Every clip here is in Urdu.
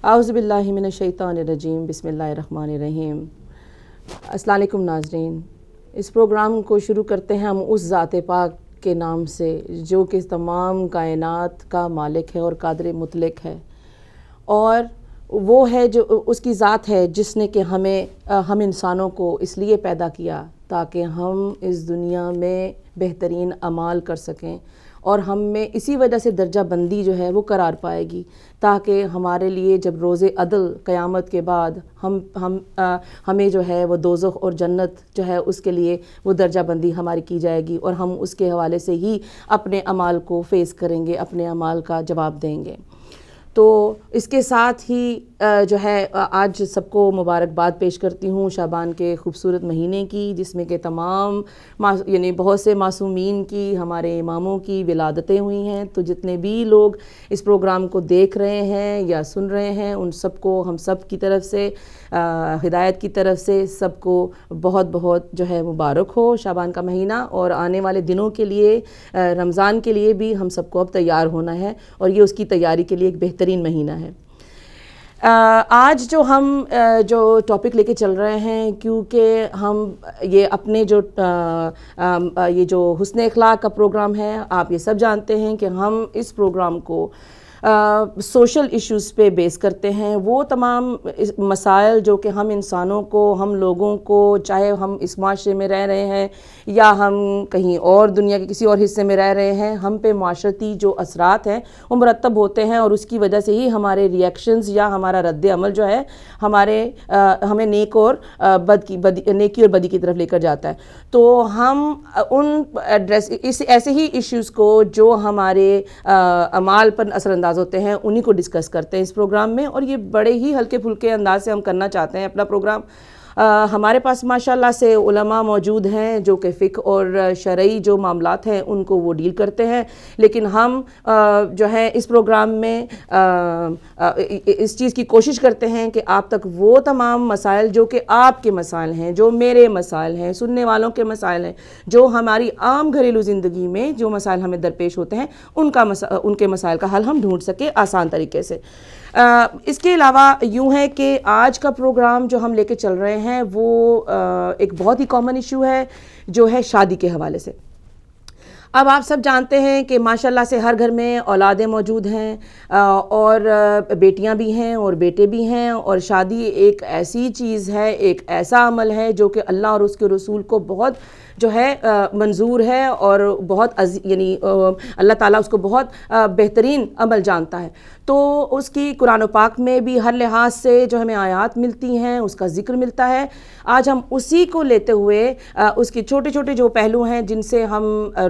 اعوذ باللہ من الشیطان الرجیم، بسم اللہ الرحمن الرحیم۔ السلام علیکم ناظرین، اس پروگرام کو شروع کرتے ہیں ہم اس ذات پاک کے نام سے جو کہ تمام کائنات کا مالک ہے اور قادر مطلق ہے، اور وہ ہے جو اس کی ذات ہے جس نے کہ ہم انسانوں کو اس لیے پیدا کیا تاکہ ہم اس دنیا میں بہترین اعمال کر سکیں، اور ہم میں اسی وجہ سے درجہ بندی جو ہے وہ قرار پائے گی تاکہ ہمارے لیے جب روز عدل قیامت کے بعد ہمیں جو ہے وہ دوزخ اور جنت جو ہے اس کے لیے وہ درجہ بندی ہماری کی جائے گی، اور ہم اس کے حوالے سے ہی اپنے اعمال کو فیس کریں گے، اپنے اعمال کا جواب دیں گے۔ تو اس کے ساتھ ہی جو ہے آج سب کو مبارکباد پیش کرتی ہوں شعبان کے خوبصورت مہینے کی، جس میں کہ تمام یعنی بہت سے معصومین کی، ہمارے اماموں کی ولادتیں ہوئی ہیں۔ تو جتنے بھی لوگ اس پروگرام کو دیکھ رہے ہیں یا سن رہے ہیں، ان سب کو ہم سب کی طرف سے ہدایت کی طرف سے سب کو بہت بہت جو ہے مبارک ہو شعبان کا مہینہ، اور آنے والے دنوں کے لیے رمضان کے لیے بھی ہم سب کو اب تیار ہونا ہے، اور یہ اس کی تیاری کے لیے ایک بہترین مہینہ ہے۔ آج جو ہم جو ٹاپک لے کے چل رہے ہیں، کیونکہ ہم یہ اپنے یہ جو حسن اخلاق کا پروگرام ہے، آپ یہ سب جانتے ہیں کہ ہم اس پروگرام کو سوشل ایشوز پہ بیس کرتے ہیں۔ وہ تمام مسائل جو کہ ہم انسانوں کو، ہم لوگوں کو، چاہے ہم اس معاشرے میں رہ رہے ہیں یا ہم کہیں اور دنیا کے کسی اور حصے میں رہ رہے ہیں، ہم پہ معاشرتی جو اثرات ہیں وہ مرتب ہوتے ہیں، اور اس کی وجہ سے ہی ہمارے ریئیکشنز یا ہمارا رد عمل جو ہے ہمیں نیکی اور بدی کی طرف لے کر جاتا ہے۔ تو ہم ایسے ہی ایشوز کو جو ہمارے اعمال پر اثر انداز ہوتے ہیں انہی کو ڈسکس کرتے ہیں اس پروگرام میں، اور یہ بڑے ہی ہلکے پھلکے انداز سے ہم کرنا چاہتے ہیں اپنا پروگرام۔ ہمارے پاس ماشاءاللہ سے علماء موجود ہیں جو کہ فقہ اور شرعی جو معاملات ہیں ان کو وہ ڈیل کرتے ہیں، لیکن ہم جو ہے اس پروگرام میں اس چیز کی کوشش کرتے ہیں کہ آپ تک وہ تمام مسائل جو کہ آپ کے مسائل ہیں، جو میرے مسائل ہیں، سننے والوں کے مسائل ہیں، جو ہماری عام گھریلو زندگی میں جو مسائل ہمیں درپیش ہوتے ہیں، ان کے مسائل کا حل ہم ڈھونڈ سکیں آسان طریقے سے۔ اس کے علاوہ یوں ہے کہ آج کا پروگرام جو ہم لے کے چل رہے ہیں وہ ایک بہت ہی کامن ایشو ہے جو ہے شادی کے حوالے سے۔ اب آپ سب جانتے ہیں کہ ماشاءاللہ سے ہر گھر میں اولادیں موجود ہیں، اور بیٹیاں بھی ہیں اور بیٹے بھی ہیں، اور شادی ایک ایسی چیز ہے، ایک ایسا عمل ہے جو کہ اللہ اور اس کے رسول کو بہت جو ہے منظور ہے، اور بہت یعنی اللہ تعالیٰ اس کو بہت بہترین عمل جانتا ہے۔ تو اس کی قرآن و پاک میں بھی ہر لحاظ سے جو ہمیں آیات ملتی ہیں، اس کا ذکر ملتا ہے۔ آج ہم اسی کو لیتے ہوئے اس کے چھوٹے چھوٹے جو پہلو ہیں جن سے ہم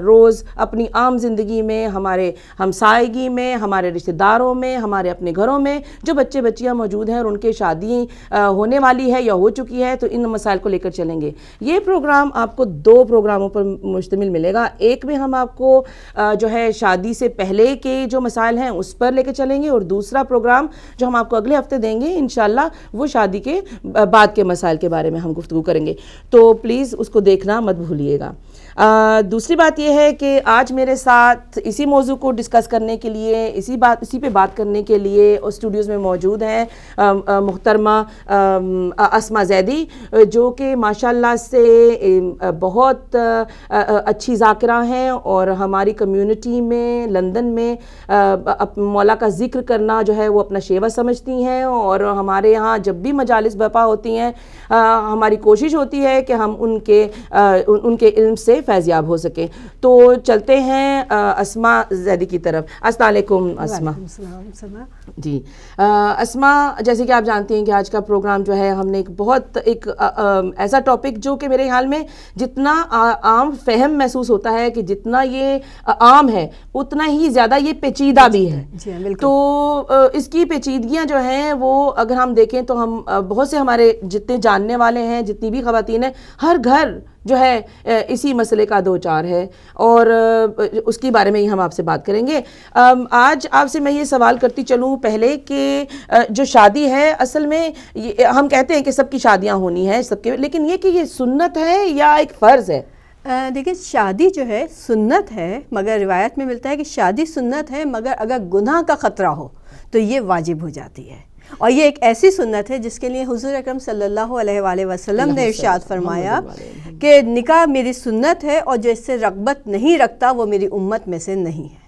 روز اپنی عام زندگی میں، ہمارے ہمسائیگی میں، ہمارے رشتہ داروں میں، ہمارے اپنے گھروں میں جو بچے بچیاں موجود ہیں اور ان کے شادی ہونے والی ہے یا ہو چکی ہے، تو ان مسائل کو لے کر چلیں گے۔ یہ پروگرام آپ کو دو پروگراموں پر مشتمل ملے گا۔ ایک میں ہم آپ کو جو ہے شادی سے پہلے کے جو مسائل ہیں اس پر لے کے چلیں گے، اور دوسرا پروگرام جو ہم آپ کو اگلے ہفتے دیں گے انشاءاللہ وہ شادی کے بعد کے مسائل کے بارے میں ہم گفتگو کریں گے، تو پلیز اس کو دیکھنا مت بھولیے گا۔ دوسری بات یہ ہے کہ آج میرے ساتھ اسی موضوع کو ڈسکس کرنے کے لیے، اسی پہ بات کرنے کے لیے اسٹوڈیوز میں موجود ہیں محترمہ اسما زیدی، جو کہ ماشاءاللہ سے بہت اچھی ذاکرہ ہیں، اور ہماری کمیونٹی میں لندن میں مولا کا ذکر کرنا جو ہے وہ اپنا شیوہ سمجھتی ہیں، اور ہمارے یہاں جب بھی مجالس برپا ہوتی ہیں ہماری کوشش ہوتی ہے کہ ہم ان کے علم سے فیضیاب ہو سکیں۔ تو چلتے ہیں اسما زیدی کی طرف۔ السلام علیکم اسما۔ جی اسما، جیسے کہ آپ جانتی ہیں کہ آج کا پروگرام جو ہے ہم نے ایک ایسا ٹاپک جو کہ میرے خیال میں جتنا عام فہم محسوس ہوتا ہے کہ جتنا یہ عام ہے اتنا ہی زیادہ یہ پیچیدہ بھی ہے۔ تو اس کی پیچیدگیاں جو ہیں وہ اگر ہم دیکھیں تو ہم بہت سے ہمارے جتنے جاننے والے ہیں، جتنی بھی خواتین ہیں، ہر گھر جو ہے اسی مسئلے کا دوچار ہے، اور اس کے بارے میں ہی ہم آپ سے بات کریں گے۔ آج آپ سے میں یہ سوال کرتی چلوں پہلے کہ جو شادی ہے اصل میں ہم کہتے ہیں کہ سب کی شادیاں ہونی ہیں سب کے، لیکن یہ کہ یہ سنت ہے یا ایک فرض ہے؟ دیکھیں، شادی جو ہے سنت ہے، مگر روایت میں ملتا ہے کہ شادی سنت ہے مگر اگر گناہ کا خطرہ ہو تو یہ واجب ہو جاتی ہے. اور یہ ایک ایسی سنت ہے جس کے لیے حضور اکرم صلی اللہ علیہ وآلہ وسلم نے ارشاد فرمایا کہ نکاح میری سنت ہے اور جو اس سے رغبت نہیں رکھتا وہ میری امت میں سے نہیں ہے.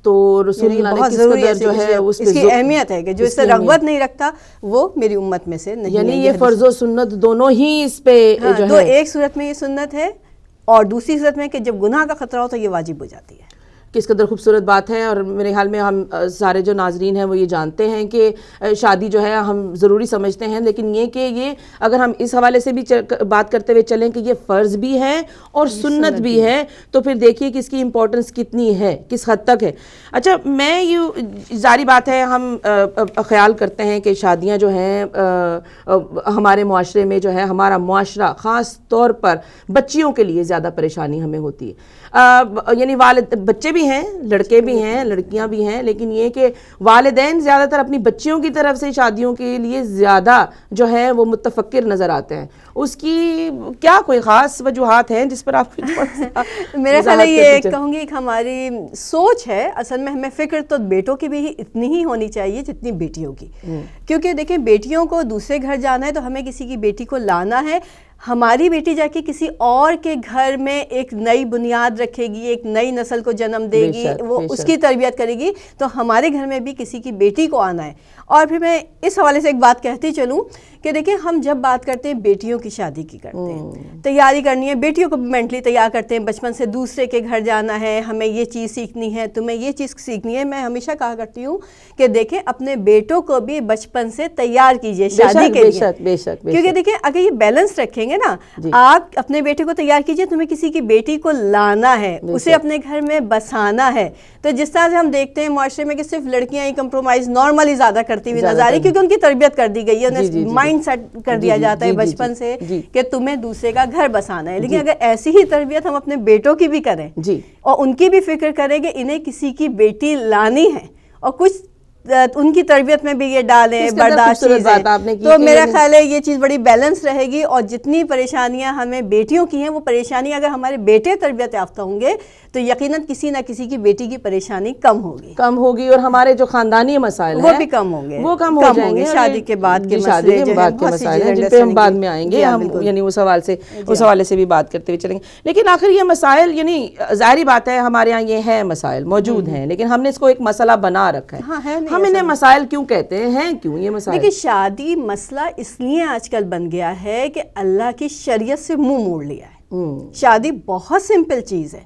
تو رسول اللہ نے کس قدر جو ہے اس کی اہمیت ہے کہ جو اس سے رغبت نہیں رکھتا وہ میری امت میں سے نہیں ہے. یعنی یہ فرض و سنت دونوں ہی اس پہ جو ہے. تو ایک صورت میں یہ سنت ہے اور دوسری صورت میں کہ جب گناہ کا خطرہ ہو تو یہ واجب ہو جاتی ہے. کس قدر خوبصورت بات ہے. اور میرے خیال میں ہم سارے جو ناظرین ہیں وہ یہ جانتے ہیں کہ شادی جو ہے ہم ضروری سمجھتے ہیں، لیکن یہ کہ یہ اگر ہم اس حوالے سے بھی بات کرتے ہوئے چلیں کہ یہ فرض بھی ہے اور سنت بھی ہے، تو پھر دیکھیے کہ اس کی امپورٹنس کتنی ہے، کس حد تک ہے. اچھا، میں یہ ظاہری بات ہے ہم خیال کرتے ہیں کہ شادیاں جو ہیں ہمارے معاشرے میں جو ہے، ہمارا معاشرہ خاص طور پر بچیوں کے لیے زیادہ پریشانی ہمیں ہوتی ہے. یعنی بچے بھی ہیں، لڑکے بھی ہیں، لڑکیاں بھی ہیں، لیکن یہ کہ والدین زیادہ تر اپنی بچیوں کی طرف سے شادیوں کے لیے زیادہ جو ہے وہ متفکر نظر آتے ہیں. اس کی کیا کوئی خاص وجوہات ہیں جس پر آپ میرا خیال ہے یہ کہوں گی کہ ہماری سوچ ہے. اصل میں ہمیں فکر تو بیٹوں کی بھی اتنی ہی ہونی چاہیے جتنی بیٹیوں کی، کیونکہ دیکھیں بیٹیوں کو دوسرے گھر جانا ہے تو ہمیں کسی کی بیٹی کو لانا ہے. ہماری بیٹی جا کے کسی اور کے گھر میں ایک نئی بنیاد رکھے گی، ایک نئی نسل کو جنم دے گی، وہ اس کی تربیت کرے گی. تو ہمارے گھر میں بھی کسی کی بیٹی کو آنا ہے. اور پھر میں اس حوالے سے ایک بات کہتی چلوں کہ دیکھیں ہم جب بات کرتے ہیں بیٹیوں کی شادی کی کرتے ہیں، تیاری کرنی ہے، بیٹیوں کو مینٹلی تیار کرتے ہیں، بچپن سے دوسرے کے گھر جانا ہے، ہمیں یہ چیز سیکھنی ہے، تمہیں یہ چیز سیکھنی ہے. میں ہمیشہ کہا کرتی ہوں کہ دیکھیں اپنے بیٹوں کو بھی بچپن سے تیار کیجئے شادی کے لیے، کیونکہ دیکھیں اگر یہ بیلنس رکھیں گے نا، آپ اپنے بیٹے کو تیار کیجئے، تمہیں کسی کی بیٹی کو لانا ہے، اسے اپنے گھر میں بسانا ہے. تو جس طرح سے ہم دیکھتے ہیں معاشرے میں کہ صرف لڑکیاں ہی کمپرومائز نارملی زیادہ کرتی ہوئی نظر آ رہی، کیونکہ ان کی تربیت کر دی گئی ہے، انہیں مائنڈ سیٹ کر دیا جاتا ہے بچپن سے کہ تمہیں دوسرے کا گھر بسانا ہے. لیکن اگر ایسی ہی تربیت ہم اپنے بیٹوں کی بھی کریں اور ان کی بھی فکر کریں کہ انہیں کسی کی بیٹی لانی ہے اور کچھ ان کی تربیت میں بھی یہ ڈالیں برداشت چیزیں، تو میرا خیال ہے یہ چیز بڑی بیلنس رہے گی. اور جتنی پریشانیاں ہمیں بیٹیوں کی ہیں وہ پریشانیاں اگر ہمارے بیٹے تربیت یافتہ ہوں گے تو یقیناً کسی نہ کسی کی بیٹی کی پریشانی کم ہوگی اور ہمارے جو خاندانی مسائل ہیں وہ بھی کم ہوں گے، وہ کم ہو جائیں گے. شادی کے بعد کے مسائل ہیں جن پہ ہم بعد میں آئیں گے، ہم یعنی اس حوالے سے بھی بات کرتے ہوئے چلیں گے. لیکن آخر یہ مسائل یعنی ظاہری بات ہے ہمارے یہاں یہ ہے مسائل موجود ہیں، لیکن ہم نے اس کو ایک مسئلہ بنا رکھا ہے. ہم انہیں مسائل کیوں کہتے ہیں؟ کیوں یہ مسائل؟ لیکن شادی مسئلہ اس لیے آج کل بن گیا ہے کہ اللہ کی شریعت سے منہ موڑ لیا ہے. شادی بہت سمپل چیز ہے،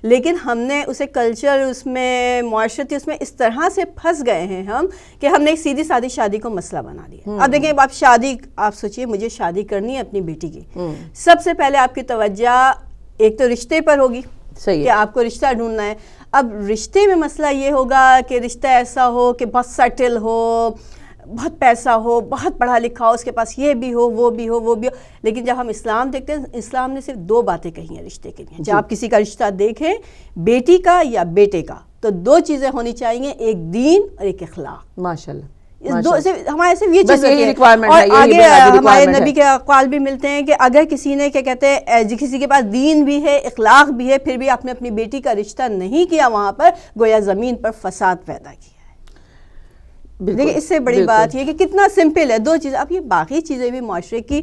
لیکن ہم نے اسے کلچر، اس میں معاشرتی، اس میں اس طرح سے پھنس گئے ہیں ہم کہ ہم نے ایک سیدھی سادی شادی کو مسئلہ بنا دیا. اب دیکھیں آپ سوچئے مجھے شادی کرنی ہے اپنی بیٹی کی، سب سے پہلے آپ کی توجہ ایک تو رشتے پر ہوگی کہ آپ کو رشتہ ڈھونڈنا ہے. اب رشتے میں مسئلہ یہ ہوگا کہ رشتہ ایسا ہو کہ بہت سیٹل ہو، بہت پیسہ ہو، بہت پڑھا لکھا ہو، اس کے پاس یہ بھی ہو، وہ بھی ہو، وہ بھی ہو. لیکن جب ہم اسلام دیکھتے ہیں، اسلام نے صرف 2 باتیں کہی ہیں رشتے کے لیے. جب آپ کسی کا رشتہ دیکھیں، بیٹی کا یا بیٹے کا، تو 2 چیزیں ہونی چاہیے، ایک دین اور ایک اخلاق. ماشاءاللہ ہمارے صرف یہ چیز ہے. اور آگے ہمارے نبی کے اقوال بھی ملتے ہیں کہ اگر کسی نے کیا کہتے ہیں کسی کے پاس دین بھی ہے، اخلاق بھی ہے، پھر بھی آپ نے اپنی بیٹی کا رشتہ نہیں کیا، وہاں پر گویا زمین پر فساد پیدا کیا ہے. دیکھیں اس سے بڑی بات یہ کہ کتنا سمپل ہے 2 چیزیں. اب یہ باقی چیزیں بھی معاشرے کی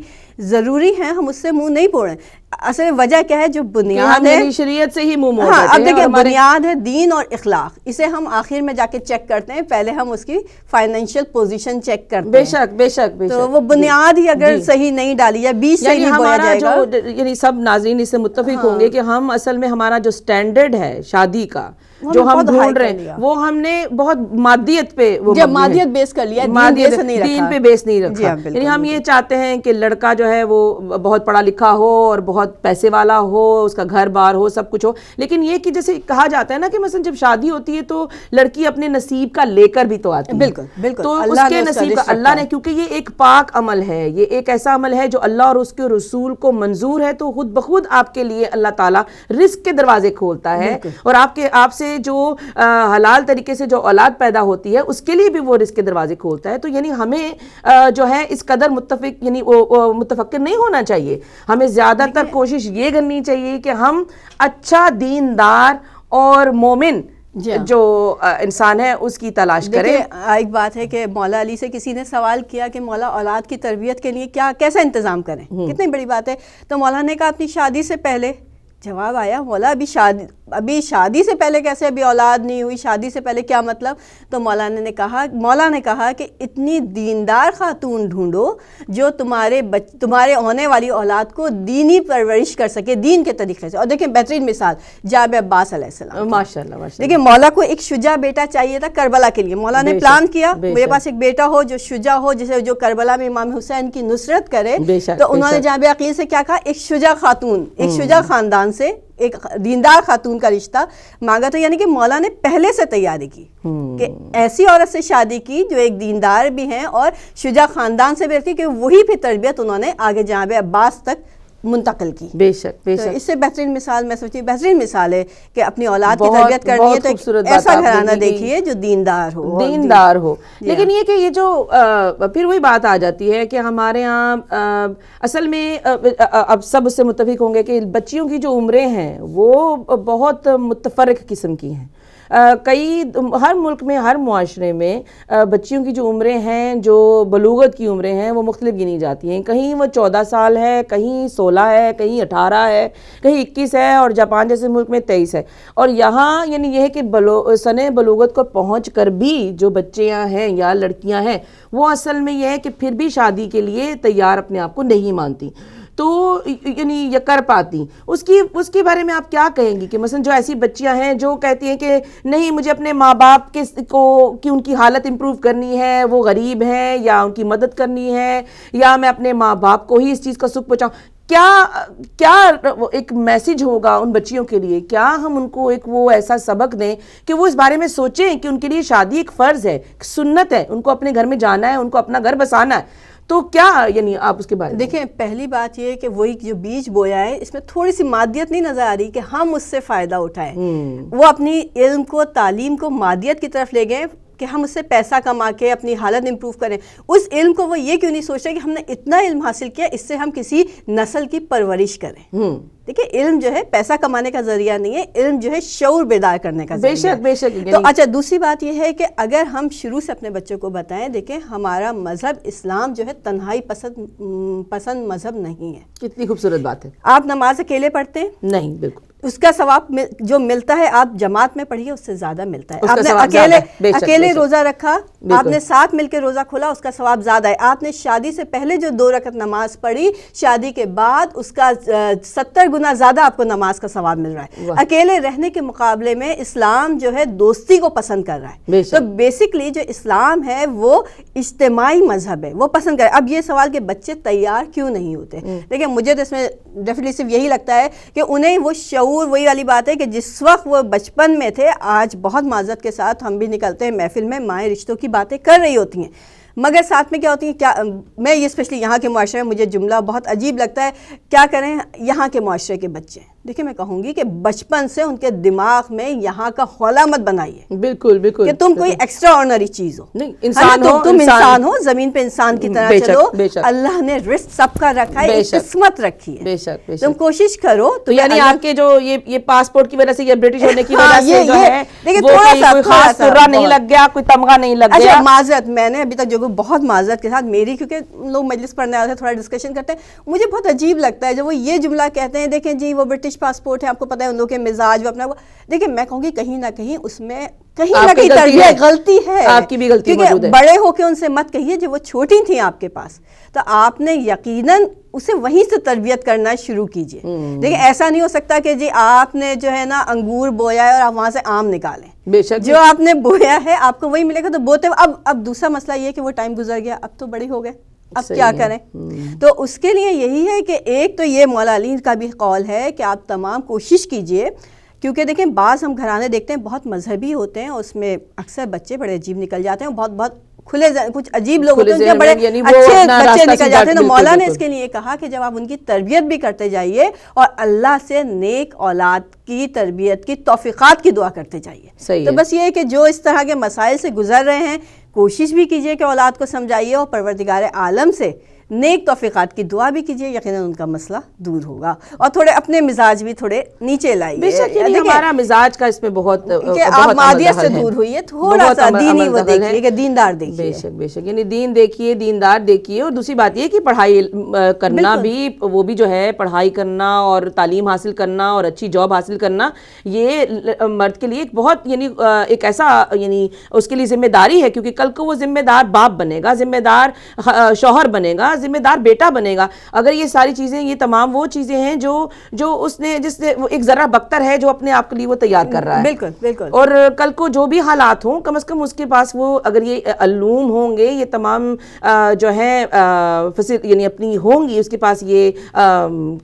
ضروری ہیں، ہم اس سے منہ نہیں موڑ رہے. اصل وجہ کیا ہے؟ جو بنیاد ہے شریعت سے ہی منہ موڑ رہے ہیں. اب دیکھیں بنیاد ہے دین اور اخلاق، اسے ہم آخر میں جا کے چیک کرتے ہیں، پہلے ہم اس کی فائنینشیل پوزیشن چیک کرتے ہیں. بے شک تو وہ بنیاد ہی اگر صحیح نہیں ڈالی یا بیج صحیح نہیں بویا جائے گا. یعنی سب ناظرین اس سے متفق ہوں گے کہ ہم اصل میں ہمارا جو سٹینڈرڈ ہے شادی کا جو ہم ڈھونڈ رہے ہیں وہ ہم نے بہت مادیت پہ مادیت بیس کر لیا، دین پہ بیس نہیں رکھا. یعنی ہم یہ چاہتے ہیں کہ لڑکا جو ہے وہ بہت پڑھا لکھا ہو اور بہت پیسے والا ہو، اس کا گھر بار ہو، سب کچھ ہو. لیکن یہ کہ جیسے کہا جاتا ہے نا کہ مثلا جب شادی ہوتی ہے تو لڑکی اپنے نصیب کا لے کر بھی تو آتی ہے. بالکل تو اس کے نصیب کا اللہ نے، کیونکہ یہ ایک پاک عمل ہے، یہ ایک ایسا عمل ہے جو اللہ اور اس کے رسول کو منظور ہے، تو خود بخود آپ کے لیے اللہ تعالیٰ رزق کے دروازے کھولتا ہے. اور آپ سے جو حلال طریقے سے جو اولاد پیدا ہوتی ہے اس کے لیے بھی وہ رزق کے دروازے کھولتا ہے. تو یعنی ہمیں جو ہے اس قدر متفکر نہیں ہونا چاہیے. ہمیں زیادہ تر کوشش یہ کرنی چاہیے کہ ہم اچھا دیندار اور مومن جو انسان ہے اس کی تلاش کرے. ایک بات ہے کہ مولا علی سے کسی نے سوال کیا کہ مولا اولاد کی تربیت کے لیے کیسا انتظام کریں, کتنی بڑی بات ہے. تو مولا نے کہا اپنی شادی سے پہلے. جواب آیا مولا ابھی شادی سے پہلے کیسے, ابھی اولاد نہیں ہوئی, شادی سے پہلے کیا مطلب؟ تو مولا نے کہا کہ اتنی دیندار خاتون ڈھونڈو جو تمہارے ہونے والی اولاد کو دینی پرورش کر سکے, دین کے طریقے سے. اور دیکھیں بہترین مثال جابر عباس علیہ السلام, ماشاءاللہ. دیکھیں مولا کو ایک شجاع بیٹا چاہیے تھا کربلا کے لیے. مولا نے پلان کیا میرے پاس ایک بیٹا ہو جو شجاع ہو, جو کربلا میں امام حسین کی نصرت کرے. تو انہوں نے جابر عقیل سے کیا کہا, ایک شجاع خاتون, ایک شجاع خاندان سے ایک دیندار خاتون کا رشتہ مانگا. تو یعنی کہ مولا نے پہلے سے تیاری کی کہ ایسی عورت سے شادی کی جو ایک دیندار بھی ہیں اور شجاع خاندان سے بھی رکھی, کہ وہی پھر تربیت انہوں نے آگے جابر عباس تک منتقل کی. بے شک. اس سے بہترین مثال میں سوچتی ہوں, بہترین مثال ہے کہ اپنی اولاد کی تربیت کرنی ہے تو ایسا گھرانہ دیکھیے جو دیندار ہو. لیکن یہ کہ یہ جو پھر وہی بات آ جاتی ہے کہ ہمارے ہاں اصل میں اب سب اس سے متفق ہوں گے کہ بچیوں کی جو عمریں ہیں وہ بہت متفرق قسم کی ہیں. ہر ملک میں, ہر معاشرے میں بچیوں کی جو عمریں ہیں, جو بلوغت کی عمریں ہیں, وہ مختلف گنی جاتی ہیں. کہیں وہ 14 سال ہے, کہیں 16 ہے, کہیں 18 ہے, کہیں 21 ہے, اور جاپان جیسے ملک میں 23 ہے. اور یہاں یعنی یہ ہے کہ سن بلوغت کو پہنچ کر بھی جو بچیاں ہیں یا لڑکیاں ہیں وہ اصل میں یہ ہے کہ پھر بھی شادی کے لیے تیار اپنے آپ کو نہیں مانتی, تو یعنی یہ کر پاتی. اس کے بارے میں آپ کیا کہیں گی کہ مثلا جو ایسی بچیاں ہیں جو کہتی ہیں کہ نہیں مجھے اپنے ماں باپ کی ان کی حالت امپروو کرنی ہے, وہ غریب ہیں, یا ان کی مدد کرنی ہے, یا میں اپنے ماں باپ کو ہی اس چیز کا سکھ پہنچاؤں, کیا ایک میسج ہوگا ان بچیوں کے لیے؟ کیا ہم ان کو ایک وہ ایسا سبق دیں کہ وہ اس بارے میں سوچیں کہ ان کے لیے شادی ایک فرض ہے, سنت ہے, ان کو اپنے گھر میں جانا ہے, ان کو اپنا گھر بسانا ہے. تو کیا یعنی آپ اس کے بارے میں دیکھیں, پہلی بات یہ ہے کہ وہی جو بیج بویا ہے اس میں تھوڑی سی مادیت نہیں نظر آ رہی کہ ہم اس سے فائدہ اٹھائیں. وہ اپنی علم کو, تعلیم کو مادیت کی طرف لے گئے کہ ہم اس سے پیسہ کما کے اپنی حالت امپروو کریں. اس علم کو وہ یہ کیوں نہیں سوچ رہے کہ ہم نے اتنا علم حاصل کیا اس سے ہم کسی نسل کی پرورش کریں. دیکھیں علم جو ہے پیسہ کمانے کا ذریعہ نہیں ہے, علم جو ہے شعور بیدار کرنے کا ذریعہ ہے. بے شک. تو اچھا, دوسری بات یہ ہے کہ اگر ہم شروع سے اپنے بچوں کو بتائیں, دیکھیں ہمارا مذہب اسلام جو ہے تنہائی پسند مذہب نہیں ہے. کتنی خوبصورت بات ہے. آپ نماز اکیلے پڑھتے ہیں؟ نہیں, بالکل. اس کا ثواب جو ملتا ہے آپ جماعت میں پڑھیے اس سے زیادہ ملتا ہے. آپ نے اکیلے روزہ رکھا, آپ نے ساتھ مل کے روزہ کھولا, اس کا ثواب زیادہ ہے. آپ نے شادی سے پہلے جو 2 رکعت نماز پڑھی, شادی کے بعد اس کا 70 گنا زیادہ آپ کو نماز کا ثواب مل رہا ہے. اکیلے رہنے کے مقابلے میں اسلام جو ہے دوستی کو پسند کر رہا ہے. تو بیسکلی جو اسلام ہے وہ اجتماعی مذہب ہے, وہ پسند کر. اب یہ سوال کہ بچے تیار کیوں نہیں ہوتے, دیکھیں مجھے تو اس میں ڈیفینیٹلی صرف یہی لگتا ہے کہ انہیں وہ شعور, وہی والی بات ہے کہ جس وقت وہ بچپن میں تھے, آج بہت معذرت کے ساتھ ہم بھی نکلتے ہیں محفل میں مائیں رشتوں کی باتیں کر رہی ہوتی ہیں, مگر ساتھ میں کیا ہوتی ہیں, میں یہ اسپیشلی یہاں کے معاشرے میں مجھے جملہ بہت عجیب لگتا ہے, کیا کریں یہاں کے معاشرے کے بچے. دیکھیں میں کہوں گی کہ بچپن سے ان کے دماغ میں یہاں کا خلا مت بنائیے. بالکل کہ تم کوئی ایکسٹرا آرڈنری چیز ہو, تم انسان ہو, زمین پہ انسان کی طرح چلو. اللہ نے رزق سب کا رکھا ہے, ایک قسمت رکھی ہے, تم کوشش کرو. تو یعنی آپ کے جو یہ پاسپورٹ کی وجہ سے, یہ برٹش ہونے کی وجہ سے جو ہے کوئی خاص ترا نہیں لگ گیا, کوئی تمغہ نہیں لگ گیا. معذرت, میں نے ابھی تک جو بہت معذرت کے ساتھ میری, کیونکہ لوگ مجلس پڑھنے آتے ہیں تھوڑا ڈسکشن کرتے ہیں, مجھے بہت عجیب لگتا ہے جب وہ یہ جملہ کہتے ہیں, دیکھیں جی وہ برٹش پاسپورٹ ہے, آپ کو پتہ ہے ان لوگوں کے مزاج وہ اپنا. دیکھیں میں کہوں گی کہیں نہ کہیں اس میں کہیں نہ کہیں تربیت غلطی ہے, آپ کی بھی غلطی موجود ہے. بڑے ہو کے ان سے مت کہیے جب وہ چھوٹی تھیں آپ کے پاس, تو آپ نے یقیناً اسے وہیں سے تربیت کرنا شروع کیجئے. دیکھیں ایسا نہیں ہو سکتا کہ جی آپ نے جو ہے نا انگور بویا ہے اور آپ وہاں سے آم نکالیں. بے شک جو آپ نے بویا ہے آپ کو وہی ملے گا. تو بوتے اب دوسرا مسئلہ یہ کہ وہ ٹائم گزر گیا, اب تو بڑے ہو گئے, اب کیا کریں. تو اس کے لیے یہی ہے کہ ایک تو یہ مولا علی کا بھی قول ہے کہ آپ تمام کوشش کیجئے, کیونکہ دیکھیں بعض ہم گھرانے دیکھتے ہیں بہت مذہبی ہوتے ہیں, اس میں اکثر بچے بڑے عجیب نکل جاتے ہیں, بہت کھلے کچھ عجیب لوگ ہوتے ہیں, بڑے اچھے بچے نکل جاتے ہیں. تو مولا نے اس کے لیے کہا کہ جب آپ ان کی تربیت بھی کرتے جائیے اور اللہ سے نیک اولاد کی تربیت کی توفیقات کی دعا کرتے جائیے. تو بس یہ ہے کہ جو اس طرح کے مسائل سے گزر رہے ہیں, کوشش بھی کیجئے کہ اولاد کو سمجھائیے, اور پروردگار عالم سے نیک توفیقات کی دعا بھی کیجیے, یقیناً ان کا مسئلہ دور ہوگا. اور تھوڑے اپنے مزاج بھی تھوڑے نیچے لائیے. بے شک ہمارا مزاج کا اس میں بہت کہ آپ مادیت سے دور ہوئیے, تھوڑا سا دینی وہ دیکھیے کہ دیندار دیکھیے. بے شک بے شک, یعنی دین دیکھیے, دیندار دیکھیے. اور دوسری بات یہ کہ پڑھائی کرنا بھی, وہ بھی جو ہے پڑھائی کرنا اور تعلیم حاصل کرنا اور اچھی جاب حاصل کرنا, یہ مرد کے لیے ایک بہت یعنی ایک ایسا یعنی اس کے لیے ذمہ داری ہے, کیونکہ کل کو وہ ذمہ دار باپ بنے گا, ذمہ دار شوہر بنے گا, ذمہ دار بیٹا بنے گا. اگر یہ ساری چیزیں, یہ تمام وہ چیزیں ہیں جو اس نے, جس نے ایک ذرہ بکتر ہے جو اپنے آپ کے لیے وہ تیار کر رہا ہے. بالکل بالکل. اور کل کو جو بھی حالات ہوں, کم از کم اس کے پاس وہ, اگر یہ علوم ہوں گے, یہ تمام جو ہے یعنی اپنی ہوں گی اس کے پاس, یہ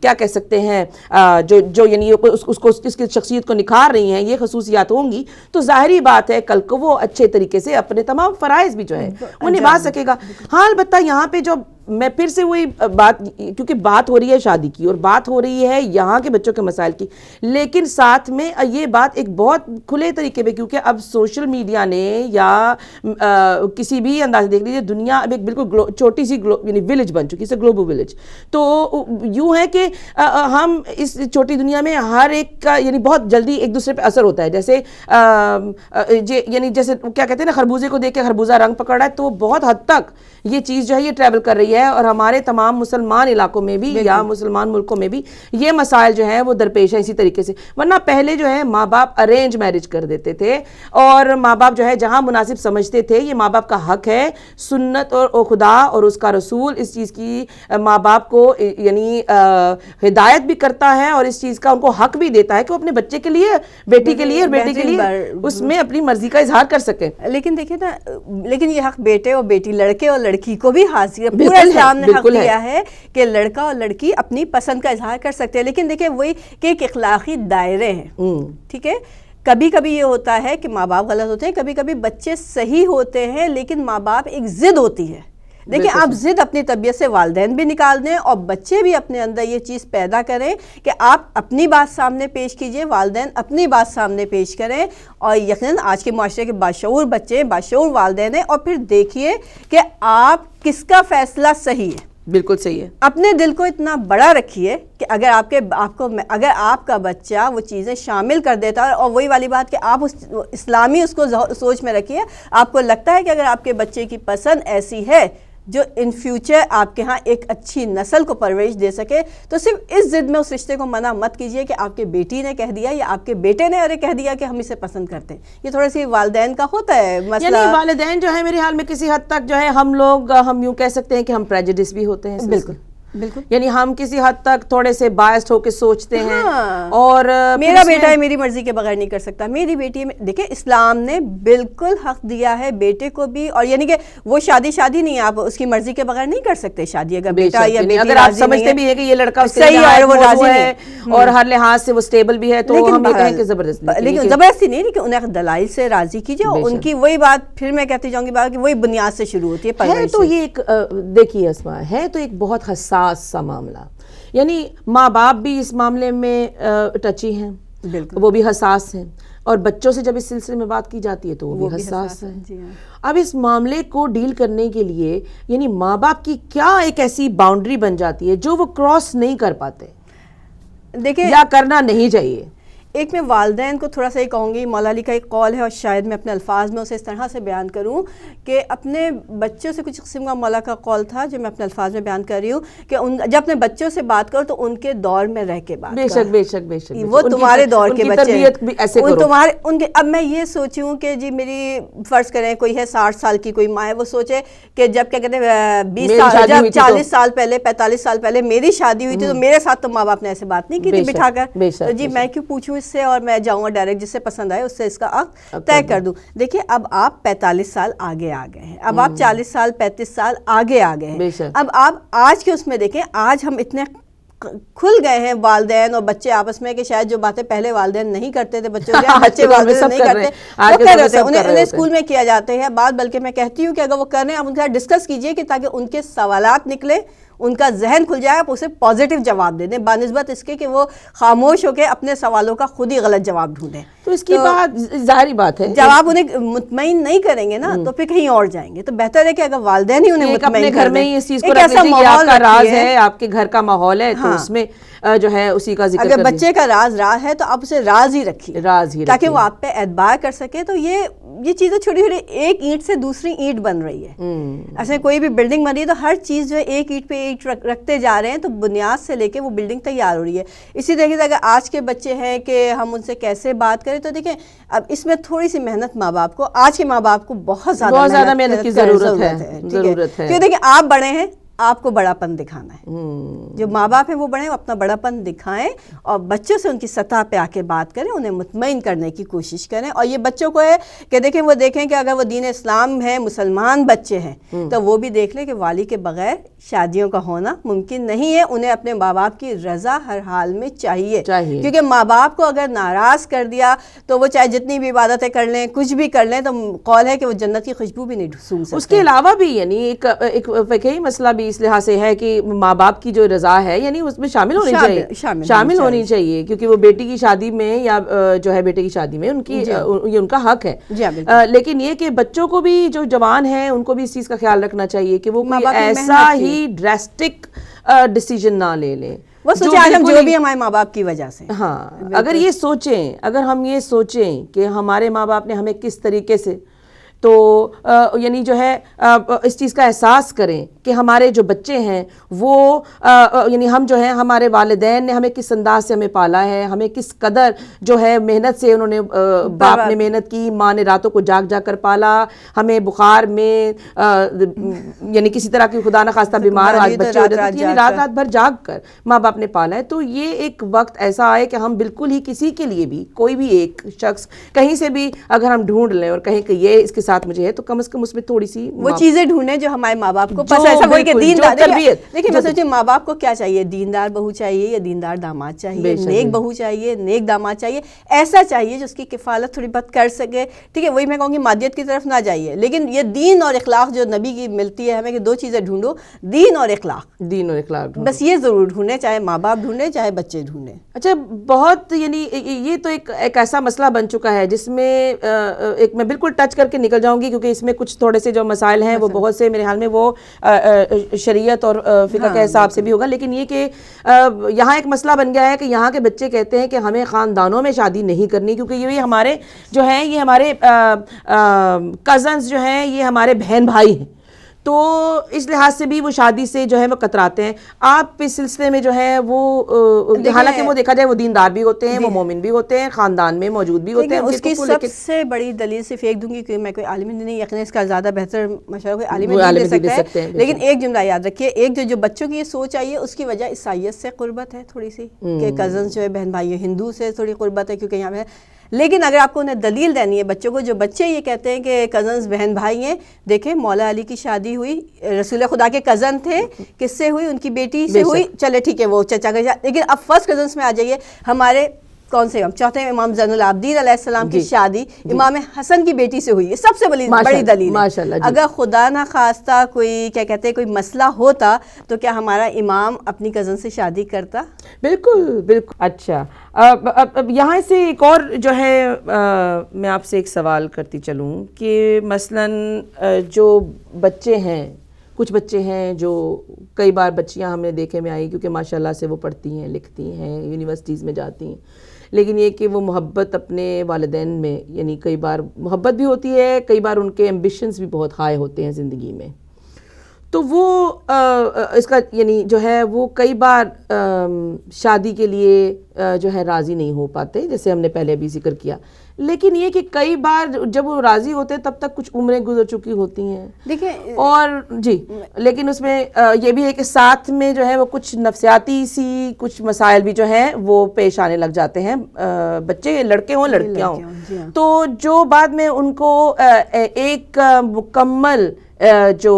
کیا کہہ سکتے ہیں, جو یعنی اس کی شخصیت کو نکھار رہی ہیں, یہ خصوصیات ہوں گی, تو ظاہری بات ہے کل کو وہ اچھے طریقے سے اپنے تمام فرائض بھی جو ہے وہ نبھا سکے گا. ہاں البتہ یہاں پہ جو میں پھر سے وہی بات, کیونکہ بات ہو رہی ہے شادی کی اور بات ہو رہی ہے یہاں کے بچوں کے مسائل کی, لیکن ساتھ میں یہ بات ایک بہت کھلے طریقے پہ, کیونکہ اب سوشل میڈیا نے یا کسی بھی انداز دیکھ لیجیے, دنیا اب ایک بالکل چھوٹی سی یعنی ولیج بن چکی ہے, گلوبل ولیج. تو یوں ہے کہ ہم اس چھوٹی دنیا میں ہر ایک کا یعنی بہت جلدی ایک دوسرے پہ اثر ہوتا ہے. جیسے یعنی جیسے کیا کہتے ہیں نا, خربوزے کو دیکھ کے خربوزہ رنگ پکڑ رہا ہے, تو بہت حد تک یہ چیز جو ہے یہ ٹریول کر رہی ہے. اور ہمارے تمام مسلمان علاقوں میں بھی یا مسلمان ملکوں میں بھی یہ مسائل جو ہیں وہ درپیش ہیں اسی طریقے سے. ورنہ پہلے جو ہے ماں باپ ارینج میرج کر دیتے تھے, اور ماں باپ جو ہے جہاں مناسب سمجھتے تھے, یہ ماں باپ کا حق ہے, سنت اور خدا اور اس کا رسول اس چیز کی ماں باپ کو یعنی ہدایت بھی کرتا ہے, اور اس چیز کا ان کو حق بھی دیتا ہے کہ وہ اپنے بچے کے لیے, بیٹی کے لیے اور بیٹے کے لیے اس میں اپنی مرضی کا اظہار کر سکے. لیکن دیکھیں نا, لیکن یہ حق بیٹے اور بیٹی, لڑکے اور لڑکی کو بھی حاصل ہے. پورا اسلام نے حق دیا ہے کہ لڑکا اور لڑکی اپنی پسند کا اظہار کر سکتے ہیں. لیکن دیکھیں وہی کہ ایک اخلاقی دائرے ہیں, ٹھیک ہے. کبھی کبھی یہ ہوتا ہے کہ ماں باپ غلط ہوتے ہیں, کبھی کبھی بچے صحیح ہوتے ہیں, لیکن ماں باپ ایک ضد ہوتی ہے. دیکھیں آپ ضد اپنی طبیعت سے والدین بھی نکال دیں, اور بچے بھی اپنے اندر یہ چیز پیدا کریں کہ آپ اپنی بات سامنے پیش کیجئے, والدین اپنی بات سامنے پیش کریں. اور یقیناً آج کے معاشرے کے باشعور بچے, باشعور والدین ہیں, اور پھر دیکھیے کہ آپ کس کا فیصلہ صحیح ہے. بالکل صحیح ہے. اپنے دل کو اتنا بڑا رکھیے کہ اگر آپ کا بچہ وہ چیزیں شامل کر دیتا ہے, اور وہی والی بات کہ آپ اسلامی اس کو سوچ میں رکھیے, آپ کو لگتا ہے کہ اگر آپ کے بچے کی پسند ایسی ہے جو ان فیوچر آپ کے ہاں ایک اچھی نسل کو پرورش دے سکے, تو صرف اس ضد میں اس رشتے کو منع مت کیجئے کہ آپ کے بیٹی نے کہہ دیا یا آپ کے بیٹے نے کہہ دیا کہ ہم اسے پسند کرتے ہیں. یہ تھوڑا سی والدین کا ہوتا ہے مسئلہ. یعنی والدین جو ہے میرے حال میں کسی حد تک جو ہے ہم یوں کہہ سکتے ہیں کہ ہم پریجڈس بھی ہوتے ہیں. بالکل بالکل. یعنی ہم کسی حد تک تھوڑے سے بائسڈ ہو کے سوچتے ہیں, اور میرا بیٹا ہے میری مرضی کے بغیر نہیں کر سکتا, میری بیٹی ہے. دیکھیں اسلام نے بالکل حق دیا ہے بیٹے کو بھی, اور یعنی کہ وہ شادی نہیں, آپ اس کی مرضی کے بغیر نہیں کر سکتے شادی. اگر بیٹا یا بیٹی اگر آپ سمجھتے بھی ہے کہ یہ لڑکا صحیح ہے, وہ راضی ہے اور ہر لحاظ سے وہ سٹیبل بھی ہے, تو ہم یہ کہیں کہ زبردست, لیکن زبردستی نہیں, کہ انہیں دلائل سے راضی کیجیے. ان کی وہی بات پھر میں کہتی جاؤں گی بات کہ وہی بنیاد سے شروع ہوتی ہے. تو یہ ایک دیکھیے اسما ہے تو ایک بہت حساس سا معاملہ, یعنی ماں باپ بھی اس معاملے میں ٹچی ہیں, وہ بھی حساس ہیں, اور بچوں سے جب اس سلسلے میں بات کی جاتی ہے تو وہ بھی حساس ہے. اب اس معاملے کو ڈیل کرنے کے لیے یعنی ماں باپ کی کیا ایک ایسی باؤنڈری بن جاتی ہے جو وہ کراس نہیں کر پاتے, دیکھیں یا کرنا نہیں چاہیے. ایک میں والدین کو تھوڑا سا یہ کہوں گی, مولا علی کا ایک قول ہے اور شاید میں اپنے الفاظ میں اسے اس طرح سے بیان کروں کہ اپنے بچوں سے, کچھ قسم کا مولا کا قول تھا جو میں اپنے الفاظ میں بیان کر رہی ہوں, کہ جب اپنے بچوں سے بات کرو تو ان کے دور میں رہ کے بات کرو. بے شک وہ تمہارے دور کے بچے ہیں. اب میں یہ سوچوں کہ جی میری فرض کریں کوئی ہے 60 سال کی کوئی ماں ہے, وہ سوچے کہ جب کیا کہتے ہیں 20 سال, جب 40 سال پہلے 45 سال پہلے میری شادی ہوئی تھی تو میرے ساتھ تو ماں باپ نے ایسے بات نہیں کی تھی بٹھا کر, تو جی میں کیوں پوچھوں اس سے, اور میں جاؤں ڈائریکٹ جس سے پسند آئے اس سے اس کا عقد طے کر دوں. دیکھیں اب آپ 45 سال آگے آ گئے ہیں, اب آپ 40 سال 35 سال آگے آ گئے ہیں. اب آپ آج کے اس میں دیکھیں, آج ہم اتنے کھل گئے ہیں والدین اور بچے آپس میں کہ شاید جو باتیں پہلے والدین نہیں کرتے تھے بچوں کے, بچے والدین نہیں کرتے, وہ کہہ رہے ہیں انہیں اسکول میں کیا جاتے ہیں بات. بلکہ میں کہتی ہوں کہ اگر وہ کر رہے ہیں آپ ان کے ساتھ ڈسکس کیجئے کہ تاکہ ان کے سوالات نکلے, ان کا ذہن کھل جائے, آپ اسے پازیٹیو جواب دے دیں بانسبت اس کے کہ وہ خاموش ہو کے اپنے سوالوں کا خود ہی غلط جواب ڈھونڈیں. تو اس کی بات ظاہری بات ہے, جب آپ انہیں مطمئن نہیں کریں گے نا تو پھر کہیں اور جائیں گے. تو بہتر ہے کہ اگر والدین ہی انہیں مطمئن اپنے گھر میں ہی اس چیز کو رکھ لیجیے, آپ کا راز ہے, آپ کے گھر کا ماحول ہے, تو اس میں جو ہے اسی کا ذکر. اگر بچے کا راز ہے تو آپ اسے راز ہی رکھیے, تاکہ وہ آپ پہ اعتبار کر سکے. تو یہ چیزیں چھوٹی چھوٹی, ایک اینٹ سے دوسری اینٹ بن رہی ہے. ایسے کوئی بھی بلڈنگ بن رہی ہے تو ہر چیز جو ہے ایک اینٹ پہ اینٹ رکھتے جا رہے ہیں, تو بنیاد سے لے کے وہ بلڈنگ تیار ہو رہی ہے. اسی طریقے سے اگر آج کے بچے ہیں کہ ہم ان سے کیسے بات کریں, تو دیکھیں اب اس میں تھوڑی سی محنت ماں باپ کو, آج کے ماں باپ کو بہت زیادہ محنت کی ضرورت ہے. کیوں دیکھیں آپ بڑے ہیں, آپ کو بڑا پن دکھانا ہے. جو ماں باپ ہیں وہ بڑے ہیں, وہ اپنا بڑا پن دکھائیں اور بچوں سے ان کی سطح پہ آ کے بات کریں, انہیں مطمئن کرنے کی کوشش کریں. اور یہ بچوں کو ہے کہ دیکھیں, وہ دیکھیں کہ اگر وہ دین اسلام ہے, مسلمان بچے ہیں, تو وہ بھی دیکھ لیں کہ والی کے بغیر شادیوں کا ہونا ممکن نہیں ہے. انہیں اپنے ماں باپ کی رضا ہر حال میں چاہیے, کیونکہ ماں باپ کو اگر ناراض کر دیا تو وہ چاہے جتنی بھی عبادتیں کر لیں, کچھ بھی کر لیں, تو قول ہے کہ وہ جنت کی خوشبو بھی نہیں سونگھ سکتے. اس کے علاوہ بھی یعنی ایک فقہی مسئلہ بھی اس لحاظ سے ہے کہ ماں باپ کی جو رضا ہے یعنی اس میں شامل ہونی چاہیے, کیونکہ وہ بیٹی کی شادی میں یا جو ہے بیٹے کی شادی میں یہ ان کا حق ہے. لیکن یہ کہ بچوں کو بھی جو جوان ہیں ان کو بھی اس چیز کا خیال رکھنا چاہیے کہ وہ ایسا ہی ڈریسٹک ڈیسیجن نہ لے لیں. وہ سوچیں آج ہم جو بھی ہمارے ماں باپ کی وجہ سے. ہاں, اگر ہم یہ سوچیں کہ ہمارے ماں باپ نے ہمیں کس طریقے سے, تو یعنی جو ہے اس چیز کا احساس کریں کہ ہمارے جو بچے ہیں وہ یعنی ہم جو ہیں, ہمارے والدین نے ہمیں کس انداز سے ہمیں پالا ہے, ہمیں کس قدر جو ہے محنت سے انہوں نے, باپ نے محنت کی, ماں نے راتوں کو جاگ جا کر پالا, ہمیں بخار میں یعنی کسی طرح کی خدا نخواستہ بیمار آج بچے ہو جاتے ہیں, یعنی رات بھر جاگ کر ماں باپ نے پالا ہے. تو یہ ایک وقت ایسا آئے کہ ہم بالکل ہی کسی کے لیے بھی, کوئی بھی ایک شخص کہیں سے بھی اگر ہم ڈھونڈ لیں اور کہیں کہ یہ اس کے ساتھ مجھے ہے, تو کم از کم اس میں تھوڑی سی وہ چیزیں ڈھونڈیں جو ہمارے ماں باپ کو پسند. ایسا وہی کہ دیندار, دیکھیں میں سوچیں ماں باپ کو کیا چاہیے, دیندار بہو چاہیے یا دیندار داماد چاہیے, نیک بہو چاہیے, نیک داماد چاہیے, ایسا چاہیے جو اس کی کفالت تھوڑی بہت کر سکے. ٹھیک ہے, وہی میں کہوں گی مادیت کی طرف نہ جائیے, لیکن یہ دین اور اخلاق جو نبی کی ملتی ہے ہمیں کہ دو چیزیں ڈھونڈو, دین اور اخلاق, بس یہ ضرور ڈھونڈیں, چاہے ماں باپ ڈھونڈیں چاہے بچے ڈھونڈیں. اچھا, بہت یعنی یہ تو ایک ایسا مسئلہ بن چکا ہے جس میں ایک میں بالکل ٹچ کر کے نکل جاؤں گی, کیونکہ اس میں کچھ تھوڑے سے جو مسائل ہیں وہ بہت سے میرے حال میں وہ شریعت اور فقہ کے حساب سے بھی ہوگا. لیکن یہ کہ یہاں ایک مسئلہ بن گیا ہے کہ یہاں کے بچے کہتے ہیں کہ ہمیں خاندانوں میں شادی نہیں کرنی, کیونکہ یہ ہمارے جو ہیں, یہ ہمارے کزنز جو ہیں, یہ ہمارے بہن بھائی ہیں, تو اس لحاظ سے بھی وہ شادی سے جو ہے وہ کتراتے ہیں. آپ اس سلسلے میں جو ہے وہ حالانکہ وہ دیکھا جائے وہ دیندار بھی ہوتے ہیں, وہ مومن بھی ہوتے ہیں, خاندان میں موجود بھی ہوتے ہیں. اس کی سب سے بڑی دلیل صرف ایک دوں گی, کہ میں کوئی عالم نہیں, یقین اس کا زیادہ بہتر مشورہ کوئی عالم نہیں دے سکتا ہے, لیکن ایک جملہ یاد رکھیے, ایک جو بچوں کی یہ سوچ آئی ہے اس کی وجہ عیسائیت سے قربت ہے تھوڑی سی, کہ کزنز جو ہے بہن بھائی, ہندو سے تھوڑی قربت ہے کیونکہ یہاں پہ. لیکن اگر آپ کو انہیں دلیل دینی ہے بچوں کو, جو بچے یہ کہتے ہیں کہ کزنز بہن بھائی ہیں, دیکھیں مولا علی کی شادی ہوئی, رسول خدا کے کزن تھے, کس سے ہوئی, ان کی بیٹی سے ہوئی, چلے ٹھیک ہے وہ چچا کا. لیکن اب فرسٹ کزنز میں آ جائیے, ہمارے کون سے چوتھے امام زین العابدین علیہ السلام کی شادی امام حسن کی بیٹی سے ہوئی, یہ سب سے بڑی دلیل ہے. اگر خدا نہ خواستہ کوئی کیا کہتے ہیں کوئی مسئلہ ہوتا تو کیا ہمارا امام اپنی کزن سے شادی کرتا؟ بالکل بالکل. اچھا, اب یہاں سے ایک اور جو ہے میں آپ سے ایک سوال کرتی چلوں کہ مثلاً جو بچے ہیں, کچھ بچے ہیں جو کئی بار بچیاں ہم نے دیکھے میں آئی, کیونکہ ماشاءاللہ سے وہ پڑھتی ہیں, لکھتی ہیں, یونیورسٹیز میں جاتی ہیں, لیکن یہ کہ وہ محبت اپنے والدین میں, یعنی کئی بار محبت بھی ہوتی ہے, کئی بار ان کے ایمبیشنز بھی بہت ہائی ہوتے ہیں زندگی میں, تو وہ اس کا یعنی جو ہے وہ کئی بار شادی کے لیے جو ہے راضی نہیں ہو پاتے, جیسے ہم نے پہلے بھی ذکر کیا. لیکن یہ کہ کئی بار جب وہ راضی ہوتے ہیں تب تک کچھ عمریں گزر چکی ہوتی ہیں, دیکھیں, اور جی, لیکن اس میں یہ بھی ہے کہ ساتھ میں جو ہے وہ کچھ نفسیاتی سی کچھ مسائل بھی جو ہیں وہ پیش آنے لگ جاتے ہیں, بچے لڑکے ہوں لڑکیاں ہوں, تو جو بعد میں ان کو ایک مکمل جو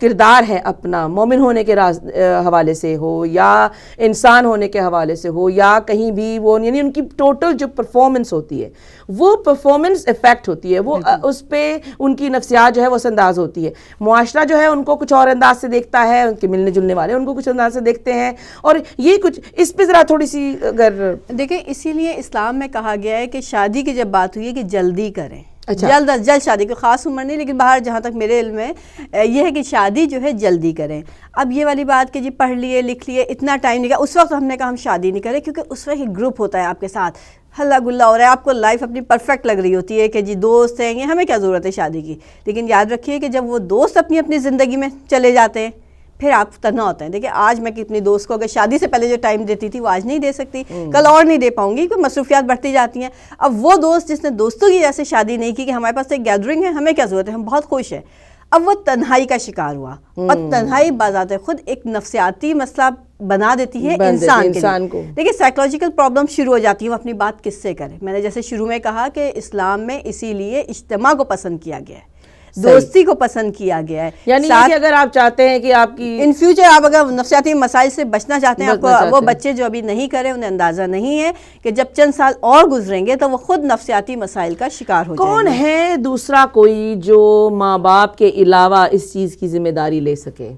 کردار ہے اپنا مومن ہونے کے حوالے سے ہو یا انسان ہونے کے حوالے سے ہو یا کہیں بھی وہ یعنی ان کی ٹوٹل جو پرفارمنس ہوتی ہے وہ پرفارمنس افیکٹ ہوتی ہے, وہ اس پہ ان کی نفسیات جو ہے وہ انداز ہوتی ہے. معاشرہ جو ہے ان کو کچھ اور انداز سے دیکھتا ہے, ان کے ملنے جلنے والے ان کو کچھ انداز سے دیکھتے ہیں, اور یہ کچھ اس پہ ذرا تھوڑی سی اگر دیکھیں, اسی لیے اسلام میں کہا گیا ہے کہ شادی کی جب بات ہوئی ہے کہ جلدی کریں, جلد از جلد شادی, کوئی خاص عمر نہیں, لیکن باہر جہاں تک میرے علم ہے یہ ہے کہ شادی جو ہے جلدی کریں. اب یہ والی بات کہ جی پڑھ لیے لکھ لیے اتنا ٹائم نہیں, اس وقت ہم نے کہا ہم شادی نہیں کریں, کیونکہ اس وقت ایک گروپ ہوتا ہے آپ کے ساتھ, ہلا گلا ہو رہا ہے, آپ کو لائف اپنی پرفیکٹ لگ رہی ہوتی ہے کہ جی دوست ہیں, یہ ہمیں کیا ضرورت ہے شادی کی. لیکن یاد رکھیے کہ جب وہ دوست اپنی زندگی میں چلے جاتے ہیں پھر آپ تنہا ہوتے ہیں. دیکھیں آج میں اپنی دوست کو اگر شادی سے پہلے جو ٹائم دیتی تھی وہ آج نہیں دے سکتی, کل اور نہیں دے پاؤں گی, کیونکہ مصروفیات بڑھتی جاتی ہیں. اب وہ دوست جس نے دوستوں کی جیسے شادی نہیں کی کہ ہمارے پاس ایک گیدرنگ ہے, ہمیں کیا ضرورت ہے, ہم بہت خوش ہیں, اب وہ تنہائی کا شکار ہوا. اور تنہائی بذات خود ایک نفسیاتی مسئلہ بنا دیتی ہے انسان کو. دیکھیں سائیکولوجیکل پرابلم شروع ہو جاتی ہے, وہ اپنی بات کس سے کرے. میں نے جیسے شروع میں کہا کہ اسلام میں اسی لیے اجتماع کو پسند کیا گیا ہے, دوستی کو پسند کیا گیا ہے. یعنی کہ اگر آپ چاہتے ہیں کہ آپ کی ان فیوچر آپ اگر نفسیاتی مسائل سے بچنا چاہتے ہیں, آپ کو وہ بچے جو ابھی نہیں کرے انہیں اندازہ نہیں ہے کہ جب چند سال اور گزریں گے تو وہ خود نفسیاتی مسائل کا شکار ہو جائیں گے. کون ہے دوسرا کوئی جو ماں باپ کے علاوہ اس چیز کی ذمہ داری لے سکے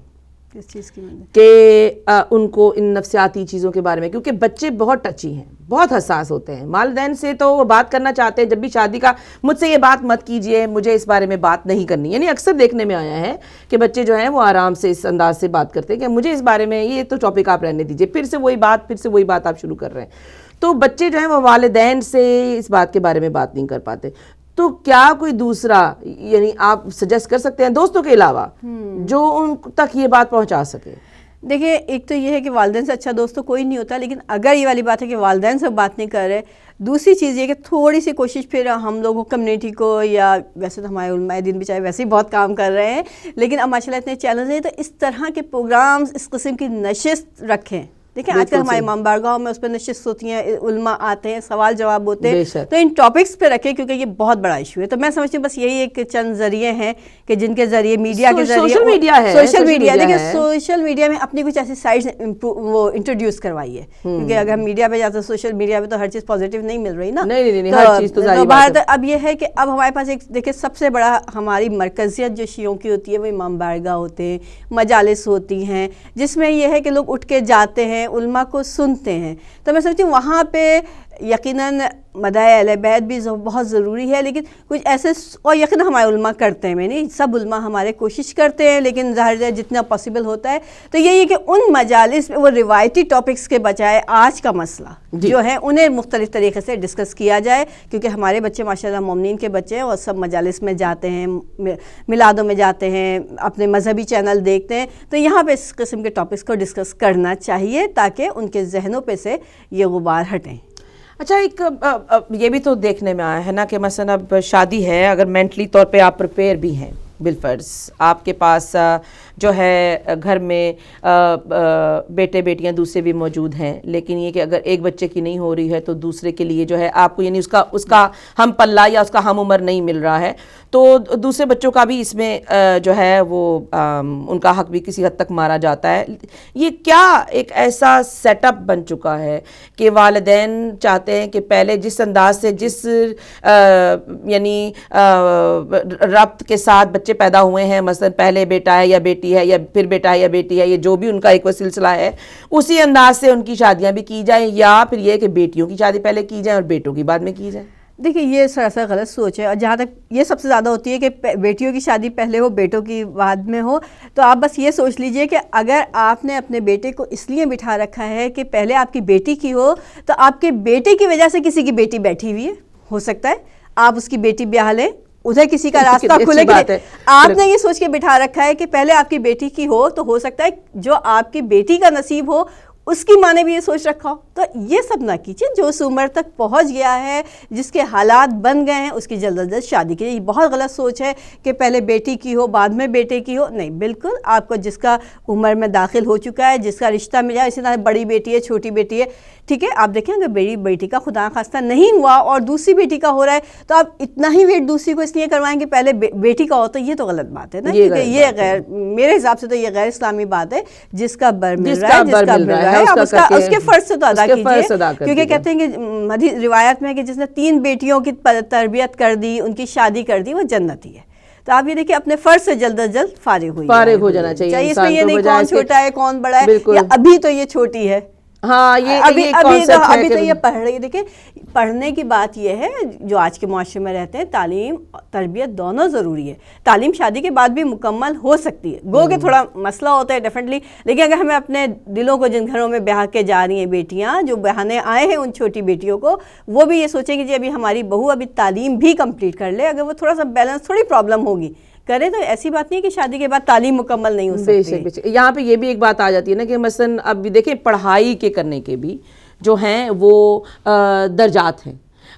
کس چیز کی کہ ان کو ان نفسیاتی چیزوں کے بارے میں, کیونکہ بچے بہت ٹچی ہیں, بہت حساس ہوتے ہیں. والدین سے تو وہ بات کرنا چاہتے ہیں جب بھی شادی کا, مجھ سے یہ بات مت کیجئے, مجھے اس بارے میں بات نہیں کرنی. یعنی اکثر دیکھنے میں آیا ہے کہ بچے جو ہیں وہ آرام سے اس انداز سے بات کرتے ہیں کہ مجھے اس بارے میں یہ تو ٹاپک آپ رہنے دیجئے, پھر سے وہی بات آپ شروع کر رہے ہیں. تو بچے جو ہیں وہ والدین سے اس بات کے بارے میں بات نہیں کر پاتے. تو کیا کوئی دوسرا یعنی آپ سجیسٹ کر سکتے ہیں دوستوں کے علاوہ جو ان تک یہ بات پہنچا سکے؟ دیکھیں ایک تو یہ ہے کہ والدین سے اچھا دوست تو کوئی نہیں ہوتا, لیکن اگر یہ والی بات ہے کہ والدین سے بات نہیں کر رہے, دوسری چیز یہ کہ تھوڑی سی کوشش پھر ہم لوگوں کمیونٹی کو, یا ویسے تو ہمارے علماء دین بھی چاہے ویسے ہی بہت کام کر رہے ہیں, لیکن اب ماشاء اللہ اتنے چیلنج ہیں, تو اس طرح کے پروگرامز, اس قسم کی نشست رکھیں. دیکھیں آج کل ہمارے امام بارگاہوں میں اس پہ نشست ہوتی ہیں, علماء آتے ہیں, سوال جواب ہوتے ہیں, تو ان ٹاپکس پہ رکھیں کیونکہ یہ بہت بڑا ایشو ہے. تو میں سمجھتی ہوں بس یہی ایک چند ذریعے ہیں کہ جن کے ذریعے میڈیا کے ذریعے, سوشل میڈیا دیکھیں سوشل میڈیا میں اپنی کچھ ایسی سائٹس وہ انٹروڈیوس کروائی ہے, کیونکہ اگر ہم میڈیا پہ جاتے ہیں سوشل میڈیا پہ تو ہر چیز پازیٹیو نہیں مل رہی نا. اب یہ ہے کہ اب ہمارے پاس ایک دیکھیں سب سے بڑا ہماری مرکزیت جو شیعوں کی ہوتی ہے وہ امام بارگاہ ہوتے ہیں, مجالس ہوتی ہیں, جس میں یہ ہے کہ لوگ اٹھ کے جاتے ہیں, علماء کو سنتے ہیں. تو میں سمجھتی ہوں وہاں پہ یقیناً مداح اہل بیت بھی بہت ضروری ہے, لیکن کچھ ایسے, اور یقیناً ہمارے علماء کرتے ہیں, میں نہیں سب علماء ہمارے کوشش کرتے ہیں, لیکن ظاہر ہے جتنا پاسبل ہوتا ہے. تو یہی ہے کہ ان مجالس میں وہ روایتی ٹاپکس کے بجائے آج کا مسئلہ جو ہے انہیں مختلف طریقے سے ڈسکس کیا جائے, کیونکہ ہمارے بچے ماشاءاللہ مومنین کے بچے ہیں اور سب مجالس میں جاتے ہیں, میلادوں میں جاتے ہیں, اپنے مذہبی چینل دیکھتے ہیں. تو یہاں پہ اس قسم کے ٹاپکس کو ڈسکس کرنا چاہیے تاکہ ان کے ذہنوں پہ سے یہ غبار ہٹیں. اچھا ایک یہ بھی تو دیکھنے میں آیا ہے نا کہ مثلا اب شادی ہے, اگر مینٹلی طور پہ آپ پریپیئر بھی ہیں, بالفرض آپ کے پاس جو ہے گھر میں بیٹے بیٹیاں دوسرے بھی موجود ہیں, لیکن یہ کہ اگر ایک بچے کی نہیں ہو رہی ہے تو دوسرے کے لیے جو ہے آپ کو یعنی اس کا ہم پلہ یا اس کا ہم عمر نہیں مل رہا ہے, تو دوسرے بچوں کا بھی اس میں جو ہے وہ ان کا حق بھی کسی حد تک مارا جاتا ہے. یہ کیا ایک ایسا سیٹ اپ بن چکا ہے کہ والدین چاہتے ہیں کہ پہلے جس انداز سے جس یعنی ربط کے ساتھ بچے پیدا ہوئے ہیں, مثلا پہلے بیٹا ہے یا بیٹی ہے یا پھر بیٹا ہے یا بیٹی ہے, یہ جو بھی ان کا ایک وہ سلسلہ ہے, اسی انداز سے ان کی شادیاں بھی کی جائیں, یا پھر یہ کہ بیٹیوں کی شادی پہلے کی جائیں اور بیٹوں کی بعد میں کی جائیں؟ دیکھیں یہ سراسر غلط سوچ ہے, اور جہاں تک یہ سب سے زیادہ ہوتی ہے کہ بیٹیوں کی شادی پہلے ہو بیٹوں کی بعد میں ہو. تو آپ بس یہ سوچ لیجئے کہ اگر آپ نے اپنے بیٹے کو اس لیے بٹھا رکھا ہے کہ پہلے آپ کی بیٹی کی ہو, تو آپ کے بیٹے کی وجہ سے کسی کی بیٹی بیٹھی ہوئی ہے, ہو سکتا ہے آپ اس کی بیٹی بیاہ لیں, ادھر کسی کا راستہ کھلے گا. آپ نے یہ سوچ کے بٹھا رکھا ہے کہ پہلے آپ کی بیٹی کی ہو, تو ہو سکتا ہے جو آپ کی بیٹی کا نصیب ہو اس کی ماں نے بھی یہ سوچ رکھا ہو تو یہ سب نہ کیجیے. جو اس عمر تک پہنچ گیا ہے, جس کے حالات بن گئے ہیں, اس کی جلد از جلد شادی کیجیے. یہ بہت غلط سوچ ہے کہ پہلے بیٹی کی ہو بعد میں بیٹے کی ہو. نہیں, بالکل آپ کو جس کا عمر میں داخل ہو چکا ہے, جس کا رشتہ مل جائے, اسی طرح بڑی بیٹی ہے چھوٹی بیٹی ہے, ٹھیک ہے, آپ دیکھیں اگر بڑی بیٹی کا خدا خواستہ نہیں ہوا اور دوسری بیٹی کا ہو رہا ہے تو آپ اتنا ہی ویٹ دوسری کو اس لیے کروائیں کہ پہلے بیٹی کا ہو, تو یہ تو غلط بات ہے نا, کیونکہ یہ غیر, میرے حساب سے تو یہ غیر اسلامی بات ہے. جس کا بر مل رہا ہے, جس کا مل رہا ہے, آپ اس کے فرض سے تو ادا کیجیے. کیونکہ کہتے ہیں کہ روایت میں ہے کہ جس نے 3 بیٹیوں کی تربیت کر دی, ان کی شادی کر دی, وہ جنتی ہے. تو آپ یہ دیکھیں اپنے فرض سے جلد از جلد فارغ ہو جانا چاہیے. اس میں یہ نہیں کون چھوٹا ہے کون بڑا ہے, یا ابھی تو یہ چھوٹی ہے. ہاں, یہ ابھی تو یہ پڑھ رہی ہے. دیکھیں, پڑھنے کی بات یہ ہے جو آج کے معاشرے میں رہتے ہیں, تعلیم تربیت دونوں ضروری ہے. تعلیم شادی کے بعد بھی مکمل ہو سکتی ہے, گو کہ تھوڑا مسئلہ ہوتا ہے ڈیفینیٹلی, لیکن اگر ہمیں اپنے دلوں کو, جن گھروں میں بیاہ کے جا رہی ہیں بیٹیاں, جو بہانے آئے ہیں ان چھوٹی بیٹیوں کو, وہ بھی یہ سوچیں کہ جی ابھی ہماری بہو ابھی تعلیم بھی کمپلیٹ کر لے. اگر وہ تھوڑا سا بیلنس, تھوڑی پرابلم ہوگی کرے, تو ایسی بات نہیں کہ شادی کے بعد تعلیم مکمل نہیں ہو سکتی. یہاں پہ یہ بھی ایک بات آ جاتی ہے نا کہ مثلا اب دیکھیں پڑھائی کے کرنے کے بھی جو ہیں وہ درجات ہیں.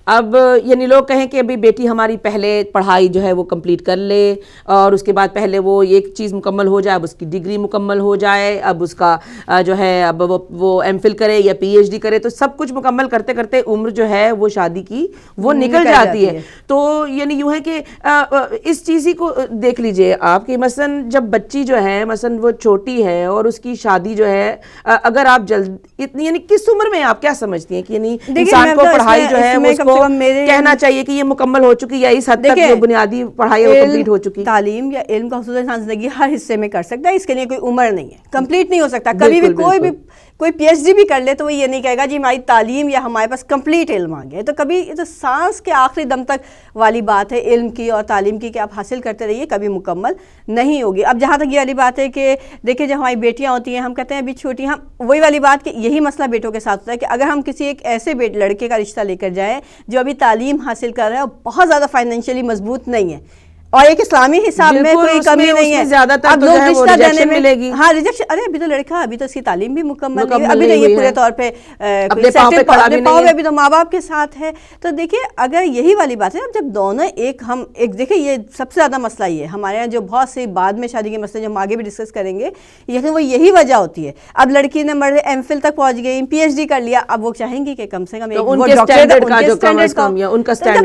اب یعنی لوگ کہیں کہ ابھی بیٹی ہماری پہلے پڑھائی جو ہے وہ کمپلیٹ کر لے, اور اس کے بعد پہلے وہ ایک چیز مکمل ہو جائے, اب اس کی ڈگری مکمل ہو جائے, اب اس کا جو ہے اب وہ ایم فل کرے یا پی ایچ ڈی کرے, تو سب کچھ مکمل کرتے کرتے عمر جو ہے وہ شادی کی وہ نکل جاتی ہے. تو یعنی یوں ہے کہ اس چیز ہی کو دیکھ لیجئے آپ کہ مثلا جب بچی جو ہے مثلا وہ چھوٹی ہے اور اس کی شادی جو ہے, اگر آپ جلد اتنی, یعنی کس عمر میں آپ کیا سمجھتی ہیں کہ یعنی انسان کو پڑھائی جو ہے وہ کہنا چاہیے کہ یہ مکمل ہو چکی یا اس حد تک جو بنیادی پڑھائی وہ کمپلیٹ ہو چکی؟ تعلیم یا علم کا حصول انسان زندگی ہر حصے میں کر سکتا ہے, اس کے لیے کوئی عمر نہیں ہے, کمپلیٹ نہیں ہو سکتا کبھی بھی. کوئی پی ایچ ڈی بھی کر لے تو وہ یہ نہیں کہے گا جی ہماری تعلیم یا ہمارے پاس کمپلیٹ علم آ گیا. تو کبھی یہ تو سانس کے آخری دم تک والی بات ہے علم کی اور تعلیم کی, کہ آپ حاصل کرتے رہیے, کبھی مکمل نہیں ہوگی. اب جہاں تک یہ والی بات ہے کہ دیکھیں جب ہماری بیٹیاں ہوتی ہیں, ہم کہتے ہیں ابھی چھوٹی, ہم وہی والی بات کہ یہی مسئلہ بیٹوں کے ساتھ ہوتا ہے کہ اگر ہم کسی ایک ایسے لڑکے کا رشتہ لے کر جائیں جو ابھی تعلیم حاصل کر رہا ہے اور بہت زیادہ فائنینشیلی مضبوط نہیں ہے, اور ایک اسلامی حساب میں کوئی کمی نہیں ہے, زیادہ تر تو رشتہ دینے میں ملے گی. ہاں ریجیکشن, ارے ابھی تو لڑکا, ابھی تو اس کی تعلیم بھی مکمل نہیں, ابھی تو یہ پورے طور پہ اپنے پاؤں پہ ابھی تو ماں باپ کے ساتھ ہے. تو دیکھیے اگر یہی والی بات ہے, اب جب دونوں ایک دیکھیں یہ سب سے زیادہ مسئلہ یہ ہے ہمارے یہاں جو بہت سے بعد میں شادی کے مسئلے جو ہم آگے بھی ڈسکس کریں گے, لیکن وہ یہی وجہ ہوتی ہے. اب لڑکی نے مرد ایم فل تک پہنچ گئی, پی ایچ ڈی کر لیا, اب وہ چاہیں گی کہ کم سے کم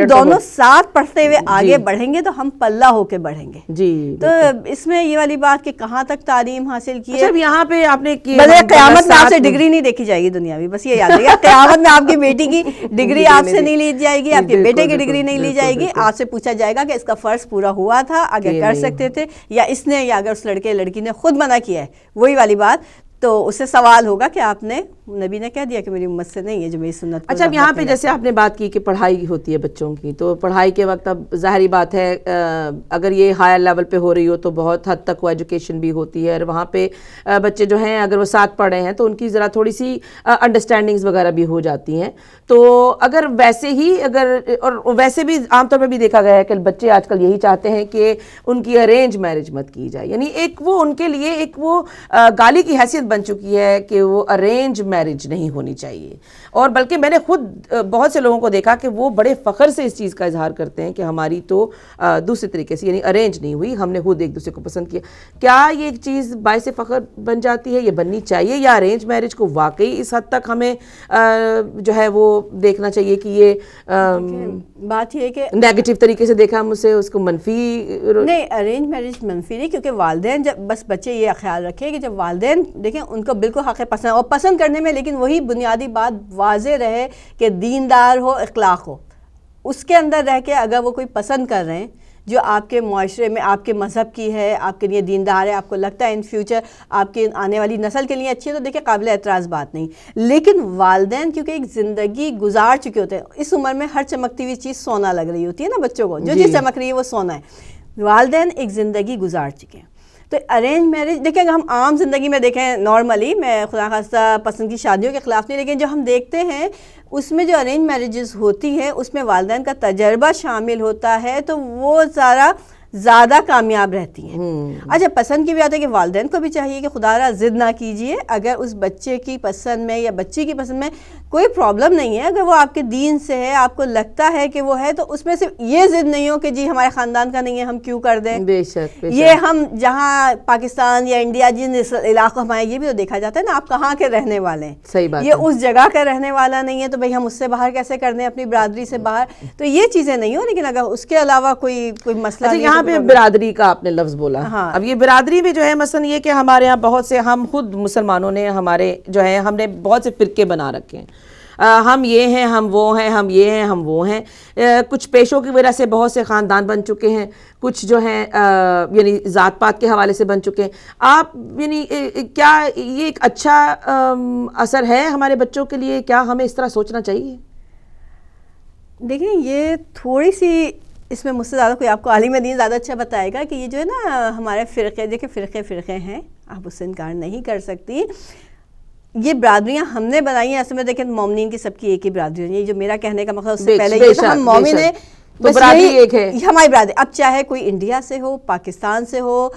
دونوں ساتھ پڑھتے ہوئے آگے بڑھیں گے تو ہم پلہ ہو کے بڑھیں گے. جی, تو اس میں یہ والی بات کہ کہاں تک تعلیم حاصل کی ہے. اچھا, یہاں پہ آپ نے قیامت میں آپ سے ڈگری نہیں دیکھی جائے گی دنیاوی, بس یہ یاد رکھیے, قیامت میں آپ کی بیٹی کی ڈگری آپ سے نہیں لی جائے گی, آپ کے بیٹے کی ڈگری نہیں لی جائے گی. آپ سے پوچھا جائے گا کہ اس کا فرض پورا ہوا تھا, اگر کر سکتے تھے, یا اس نے, یا اگر اس لڑکی نے خود منع کیا ہے, وہی والی بات, تو اس سے سوال ہوگا کہ آپ نے, نبی نے کہہ دیا کہ میری امت سے نہیں ہے جو میری سنت. اچھا, اب یہاں پہ جیسے آپ نے بات کی کہ پڑھائی ہوتی ہے بچوں کی, تو پڑھائی کے وقت اب ظاہری بات ہے اگر یہ ہائر لیول پہ ہو رہی ہو تو بہت حد تک وہ ایجوکیشن بھی ہوتی ہے, اور وہاں پہ بچے جو ہیں اگر وہ ساتھ پڑھ رہے ہیں تو ان کی ذرا تھوڑی سی انڈرسٹینڈنگز وغیرہ بھی ہو جاتی ہیں. تو اگر ویسے ہی اور ویسے بھی عام طور پہ بھی دیکھا گیا ہے کہ بچے آج کل یہی چاہتے ہیں کہ ان کی ارینج میرج مت کی جائے, یعنی ایک وہ ان کے لیے ایک وہ گالی کی حیثیت بن چکی ہے کہ وہ ارینج میرج نہیں ہونی چاہیے. اور بلکہ میں نے خود بہت سے لوگوں کو دیکھا کہ وہ بڑے فخر سے اس چیز کا اظہار کرتے ہیں کہ ہماری تو دوسرے طریقے سے یعنی ارینج نہیں ہوئی, ہم نے خود ایک دوسرے کو پسند کیا. کیا یہ ایک چیز باعث فخر بن جاتی ہے, یہ بننی چاہیے, یا ارینج میرج کو واقعی اس حد تک ہمیں جو ہے وہ دیکھنا چاہیے کہ یہ بات یہ ہے کہ نیگیٹو طریقے سے دیکھا ہم اسے, اس کو منفی نہیں, ارینج میرج منفی نہیں, کیونکہ والدین جب, بس بچے یہ خیال رکھیں کہ جب والدین دیکھیں ان کو بالکل حق پسند, اور پسند کرنے میں لیکن وہی بنیادی بات واضح رہے کہ دیندار ہو, اخلاق ہو, اس کے اندر رہ کے اگر وہ کوئی پسند کر رہے ہیں جو آپ کے معاشرے میں آپ کے مذہب کی ہے, آپ کے لیے دیندار ہے, آپ کو لگتا ہے ان فیوچر آپ کے آنے والی نسل کے لیے اچھی ہے, تو دیکھیں قابل اعتراض بات نہیں. لیکن والدین کیونکہ ایک زندگی گزار چکے ہوتے ہیں, اس عمر میں ہر چمکتی ہوئی چیز سونا لگ رہی ہوتی ہے نا بچوں کو, جو چیز چمک رہی ہے وہ سونا ہے. والدین ایک زندگی گزار چکے ہیں. تو ارینج میرج دیکھیں اگر ہم عام زندگی میں دیکھیں نارملی, میں خدا خواستہ پسند کی شادیوں کے خلاف نہیں, لیکن جو ہم دیکھتے ہیں اس میں جو ارینج میرجز ہوتی ہیں اس میں والدین کا تجربہ شامل ہوتا ہے, تو وہ ذرا زیادہ کامیاب رہتی ہیں. اچھا پسند کی بھی آتا ہے کہ والدین کو بھی چاہیے کہ خدا را ضد نہ کیجئے. اگر اس بچے کی پسند میں یا بچی کی پسند میں کوئی پرابلم نہیں ہے, اگر وہ آپ کے دین سے ہے, آپ کو لگتا ہے کہ وہ ہے, تو اس میں صرف یہ ضد نہیں ہو کہ جی ہمارے خاندان کا نہیں ہے ہم کیوں کر دیں. بے شک یہ ہم جہاں پاکستان یا انڈیا جن علاقوں ہمارے یہ بھی تو دیکھا جاتا ہے نا, آپ کہاں کے رہنے والے ہیں, صحیح بات, یہ اس جگہ کا رہنے والا نہیں ہے تو بھئی ہم اس سے باہر کیسے کر دیں, اپنی برادری سے باہر. تو یہ چیزیں نہیں ہو. لیکن اگر اس کے علاوہ کوئی مسئلہ نہیں. یہاں پہ برادری کا آپ نے لفظ بولا, اب یہ برادری بھی جو ہے مثلا یہ کہ ہمارے یہاں بہت سے, ہم خود مسلمانوں نے ہمارے جو ہے ہم نے بہت سے فرقے بنا رکھے ہیں, ہم یہ ہیں, ہم وہ ہیں, ہم یہ ہیں, ہم وہ ہیں. کچھ پیشوں کی وجہ سے بہت سے خاندان بن چکے ہیں, کچھ جو ہیں یعنی ذات پات کے حوالے سے بن چکے ہیں. آپ یعنی کیا یہ ایک اچھا اثر ہے ہمارے بچوں کے لیے؟ کیا ہمیں اس طرح سوچنا چاہیے؟ دیکھیں یہ تھوڑی سی اس میں مجھ سے زیادہ کوئی آپ کو عالم دین زیادہ اچھا بتائے گا کہ یہ جو ہے نا ہمارے فرقے, دیکھیں فرقے ہیں, آپ اس سے انکار نہیں کر سکتی. یہ برادریاں ہم نے بنائی ہیں, اصل میں دیکھیں مومنین کی سب کی ایک ہی برادری ہے. یہ جو میرا کہنے کا مقصد اس سے پہلے یہ تھا, ہم مومن ہیں, تو برادری ایک ہے, ہماری برادری. اب چاہے کوئی انڈیا سے ہو, پاکستان سے ہو,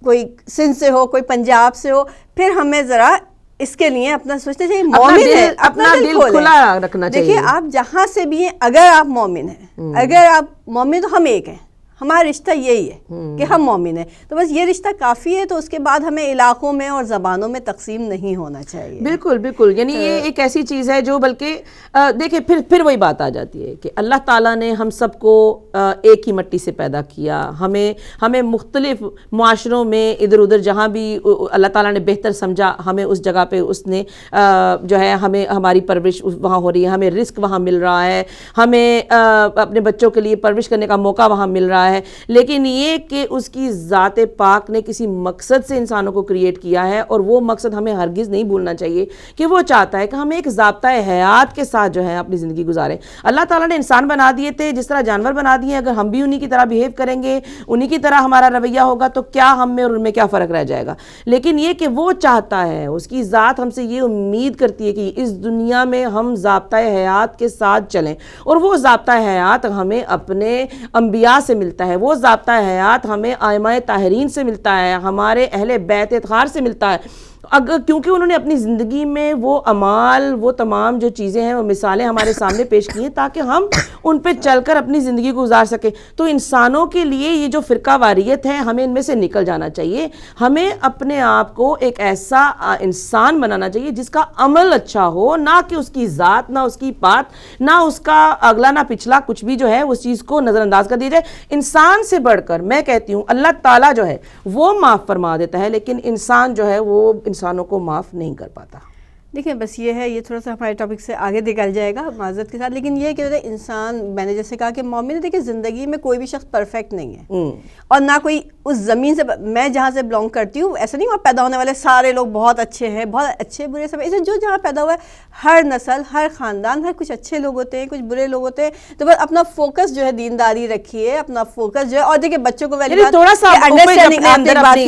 کوئی سندھ سے ہو, کوئی پنجاب سے ہو, پھر ہمیں ذرا اس کے لیے اپنا سوچنا چاہیے. مومن ہے, اپنا دل کھلا رکھنا چاہیے. دیکھیے آپ جہاں سے بھی ہیں, اگر آپ مومن ہیں, اگر آپ مومن تو ہم ایک ہیں, ہمارا رشتہ یہی ہے کہ ہم مومن ہیں, تو بس یہ رشتہ کافی ہے. تو اس کے بعد ہمیں علاقوں میں اور زبانوں میں تقسیم نہیں ہونا چاہیے. بالکل بالکل, یعنی یہ ایک ایسی چیز ہے جو بلکہ دیکھیں پھر وہی بات آ جاتی ہے کہ اللہ تعالیٰ نے ہم سب کو ایک ہی مٹی سے پیدا کیا. ہمیں مختلف معاشروں میں ادھر ادھر جہاں بھی اللہ تعالیٰ نے بہتر سمجھا, ہمیں اس جگہ پہ اس نے جو ہے ہمیں ہماری پرورش وہاں ہو رہی ہے, ہمیں رزق وہاں مل رہا ہے, ہمیں اپنے بچوں کے لیے پرورش کرنے کا موقع وہاں مل رہا ہے. لیکن یہ کہ اس کی ذات پاک نے کسی مقصد سے انسانوں کو کریٹ کیا ہے, اور وہ مقصد ہمیں ہرگز نہیں بھولنا چاہیے کہ وہ چاہتا ہے کہ ہم ایک ضابطۂ حیات کے ساتھ جو ہے اپنی زندگی گزاریں. اللہ تعالیٰ نے انسان بنا دیے تھے, جس طرح جانور بنا دیے, اگر ہم بھی انہی کی طرح بیہیو کریں گے, انہی کی طرح ہمارا رویہ ہوگا, تو کیا ہم میں اور ان میں کیا فرق رہ جائے گا. لیکن یہ کہ وہ چاہتا ہے, اس کی ذات ہم سے یہ امید کرتی ہے کہ اس دنیا میں ہم ضابطۂ حیات کے ساتھ چلیں, اور وہ ضابطۂ حیات ہمیں اپنے انبیاء سے ملتا ہے, وہ ضابطۂ حیات ہمیں ائمہ طاہرین سے ملتا ہے, ہمارے اہل بیت اطہار سے ملتا ہے. کیونکہ انہوں نے اپنی زندگی میں وہ اعمال, وہ تمام جو چیزیں ہیں, وہ مثالیں ہمارے سامنے پیش کی ہیں تاکہ ہم ان پہ چل کر اپنی زندگی کو گزار سکیں. تو انسانوں کے لیے یہ جو فرقہ واریت ہے, ہمیں ان میں سے نکل جانا چاہیے. ہمیں اپنے آپ کو ایک ایسا انسان بنانا چاہیے جس کا عمل اچھا ہو, نہ کہ اس کی ذات, نہ اس کی بات, نہ اس کا اگلا نہ پچھلا, کچھ بھی جو ہے اس چیز کو نظر انداز کر دیا جائے. انسان سے بڑھ کر میں کہتی ہوں اللہ تعالیٰ جو ہے وہ معاف فرما دیتا ہے, لیکن انسان جو ہے وہ انسانوں کو معاف نہیں کر پاتا. دیکھیں بس یہ ہے, یہ تھوڑا سا ہمارے ٹاپک سے آگے نکل جائے گا معذرت کے ساتھ, لیکن یہ کہ انسان, میں نے جیسے کہا کہ مومن, دیکھیں زندگی میں کوئی بھی شخص پرفیکٹ نہیں ہے, اور نہ کوئی اس زمین سے, میں جہاں سے بلانگ کرتی ہوں ایسا نہیں, وہاں پیدا ہونے والے سارے لوگ بہت اچھے ہیں, بہت اچھے برے سب ایسے, جو جہاں پیدا ہوا ہے ہر نسل, ہر خاندان, ہر کچھ اچھے لوگ ہوتے ہیں, کچھ برے لوگ ہوتے ہیں. تو بس اپنا فوکس جو ہے دینداری رکھیے, اپنا فوکس جو ہے, اور دیکھیں بچوں کو تھوڑا سا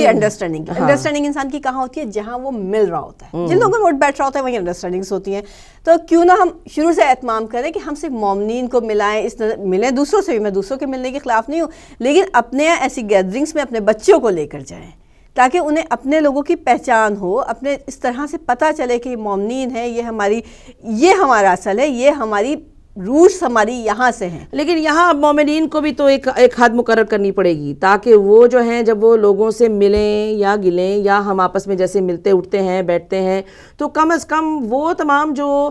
انڈرسٹینڈنگ انسان کی کہاں ہوتی ہے, جہاں وہ مل رہا ہوتا ہے, جن لوگوں کو بیٹھ رہا ہوتا ہے وہیں انڈرسٹینڈنگس ہوتی ہیں. تو کیوں نہ ہم شروع سے اہتمام کریں کہ ہم صرف مومنین کو ملائیں, اس ملیں دوسروں سے بھی, میں دوسروں کے ملنے کے خلاف نہیں ہوں, لیکن اپنے ایسی گیدرنگس میں اپنے بچوں کو لے کر جائیں تاکہ انہیں اپنے لوگوں کی پہچان ہو, اپنے اس طرح سے پتہ چلے کہ یہ مومنین ہے, یہ ہمارا اصل ہے, یہ ہماری روٹس ہماری یہاں سے ہیں. لیکن یہاں مومنین کو بھی تو ایک حد مقرر کرنی پڑے گی تاکہ وہ جو ہیں جب وہ لوگوں سے ملیں یا گلیں, یا ہم آپس میں جیسے ملتے اٹھتے ہیں بیٹھتے ہیں, تو کم از کم وہ تمام جو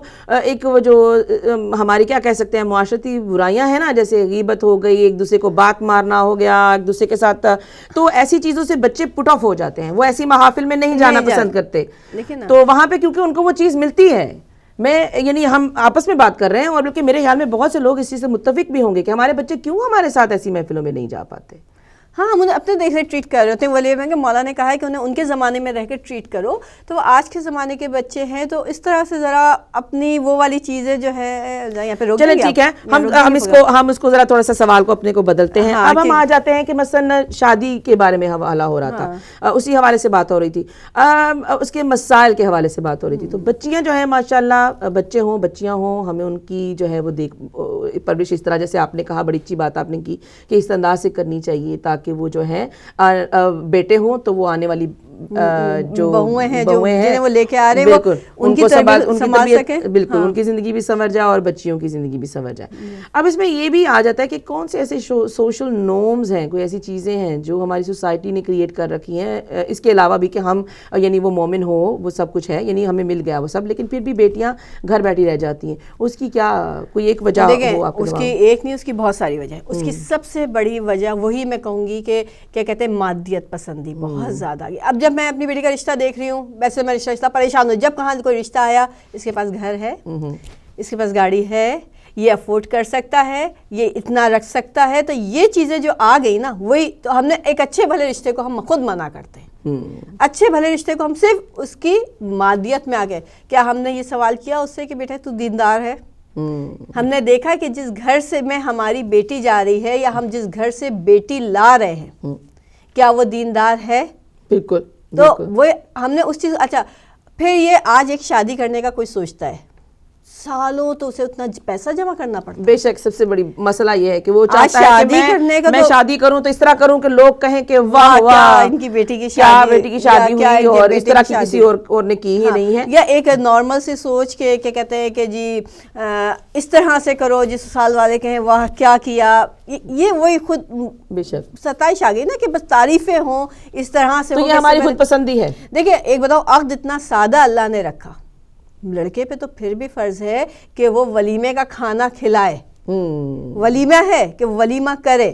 ہماری کیا کہہ سکتے ہیں معاشرتی برائیاں ہیں نا, جیسے غیبت ہو گئی, ایک دوسرے کو بات مارنا ہو گیا, ایک دوسرے کے ساتھ, تو ایسی چیزوں سے بچے پٹ آف ہو جاتے ہیں, وہ ایسی محافل میں نہیں جانا پسند کرتے. تو وہاں پہ کیونکہ ان کو وہ چیز ملتی ہے, یعنی ہم آپس میں بات کر رہے ہیں, اور بلکہ میرے خیال میں بہت سے لوگ اس چیز سے متفق بھی ہوں گے کہ ہمارے بچے کیوں ہمارے ساتھ ایسی محفلوں میں نہیں جا پاتے. ہاں ہم انہیں اپنے دیکھ سے ٹریٹ کر رہے ہوتے ہیں. ولی میں کہ مولا نے کہا ہے کہ انہیں ان کے زمانے میں رہ کے ٹریٹ کرو. تو وہ آج کے زمانے کے بچے ہیں تو اس طرح سے ذرا اپنی وہ والی چیزیں جو ہے یہاں پہ روک دیں. چلیں ٹھیک ہے, ہم اس کو ذرا تھوڑا سا سوال کو اپنے کو بدلتے ہیں. اب ہم آ جاتے ہیں کہ مثلا شادی کے بارے میں حوالہ ہو رہا تھا, اسی حوالے سے بات ہو رہی تھی, اس کے مسائل کے حوالے سے بات ہو رہی تھی. تو بچیاں جو ہیں ماشاءاللہ, بچے ہوں بچیاں ہوں, ہمیں ان کی جو ہے وہ پرورش اس طرح, جیسے آپ نے کہا بڑی اچھی بات آپ نے کی کہ اس انداز سے کرنی چاہیے تاکہ وہ جو ہے بیٹے ہوں تو وہ آنے والی جو بہویں ہیں جنہیں وہ لے کے آ رہے ہیں وہ ان کی تربیت بالکل ان کی زندگی بھی سنور جائے اور بچیوں کی زندگی بھی سنور جائے. اب اس میں یہ بھی آ جاتا ہے کہ کون سے ایسے سوشل نورمز ہیں, کوئی ایسی چیزیں ہیں جو ہماری سوسائٹی نے کریٹ کر رکھی ہیں, اس کے علاوہ بھی کہ ہم یعنی وہ مومن ہو وہ سب کچھ ہے, یعنی ہمیں مل گیا وہ سب, لیکن پھر بھی بیٹیاں گھر بیٹھی رہ جاتی ہیں. اس کی کیا کوئی ایک وجہ ہو آپ کے؟ اس کی ایک نہیں, اس کی بہت ساری وجہ ہے. اس کی سب سے بڑی وجہ وہی میں کہوں گی کہ کیا کہتے ہیں مادیت پسندی بہت زیادہ آگئی. اب جب میں اپنی بیٹی کا رشتہ دیکھ رہی ہوں, ویسے میں رشتہ پریشان ہوں, جب کہاں کوئی رشتہ آیا اس کے پاس گھر ہے, اس کے پاس گاڑی ہے, یہ افورڈ کر سکتا ہے, یہ اتنا رکھ سکتا ہے, تو یہ چیزیں جو آ گئی نا وہی تو ہم نے ایک اچھے بھلے رشتے کو ہم خود منع کرتے ہیں. اچھے بھلے رشتے کو ہم صرف اس کی مادیت میں آ گئے. کیا ہم نے یہ سوال کیا اس سے کہ بیٹا تو دیندار ہے؟ ہم نے دیکھا کہ جس گھر سے میں ہماری بیٹی جا رہی ہے یا ہم جس گھر سے بیٹی لا رہے ہیں کیا وہ دیندار ہے؟ بالکل. تو وہ ہم نے اس چیز. اچھا پھر یہ آج ایک شادی کرنے کا کوئی سوچتا ہے, سالوں تو اسے اتنا پیسہ جمع کرنا پڑتا ہے. بے شک سب سے بڑی مسئلہ یہ ہے کہ وہ چاہتا ہے کہ میں شادی کروں تو اس طرح کروں کہ لوگ کہیں کہ واہ واہ ان کی بیٹی کی شادی ہوئی اور اس طرح کی کسی اور نے کی ہی نہیں ہے. یا ایک نارمل سی سوچ کے کیا کہتے ہیں کہ جی اس طرح سے کرو جس سال والے کہیں واہ کیا کیا, یہ وہی خود بے شک ستائش آ گئی نا کہ بس تعریفیں ہوں اس طرح سے. تو یہ ہماری خود پسندی ہے. دیکھیں ایک بتاؤ, عقد اتنا سادہ اللہ نے رکھا, لڑکے پہ تو پھر بھی فرض ہے کہ وہ ولیمے کا کھانا کھلائے, ولیمہ ہے کہ ولیمہ کرے,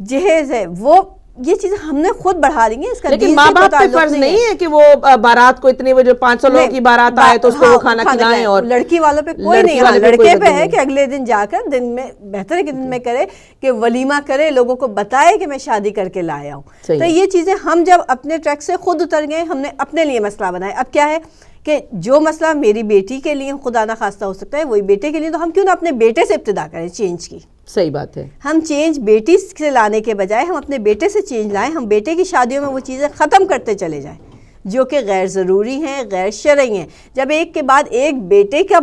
جہیز ہے, وہ یہ چیزیں ہم نے خود بڑھا لی ہیں. اس کا لیکن ماں باپ پہ فرض نہیں ہے کہ وہ بارات کو اتنے جو 500 لوگوں کی بارات آئے تو اس کو وہ کھانا کھلائیں. اور لڑکی والوں پہ کوئی نہیں, لڑکے پہ ہے کہ اگلے دن جا کر دن میں بہتر ہے کہ دن میں کرے کہ ولیمہ کرے, لوگوں کو بتائے کہ میں شادی کر کے لایا ہوں. تو یہ چیزیں ہم جب اپنے ٹریک سے خود اتر گئے, ہم نے اپنے لیے مسئلہ بنایا. اب کیا ہے کہ جو مسئلہ میری بیٹی کے لیے خدا نخواستہ ہو سکتا ہے وہی بیٹے کے لیے, تو ہم کیوں نہ اپنے بیٹے سے ابتدا کریں چینج کی. صحیح بات ہے. ہم چینج بیٹی سے لانے کے بجائے ہم اپنے بیٹے سے چینج لائیں. ہم بیٹے کی شادیوں میں وہ چیزیں ختم کرتے چلے جائیں جو کہ غیر ضروری ہیں, غیر شرعی ہیں. جب ایک کے بعد ایک بیٹے کا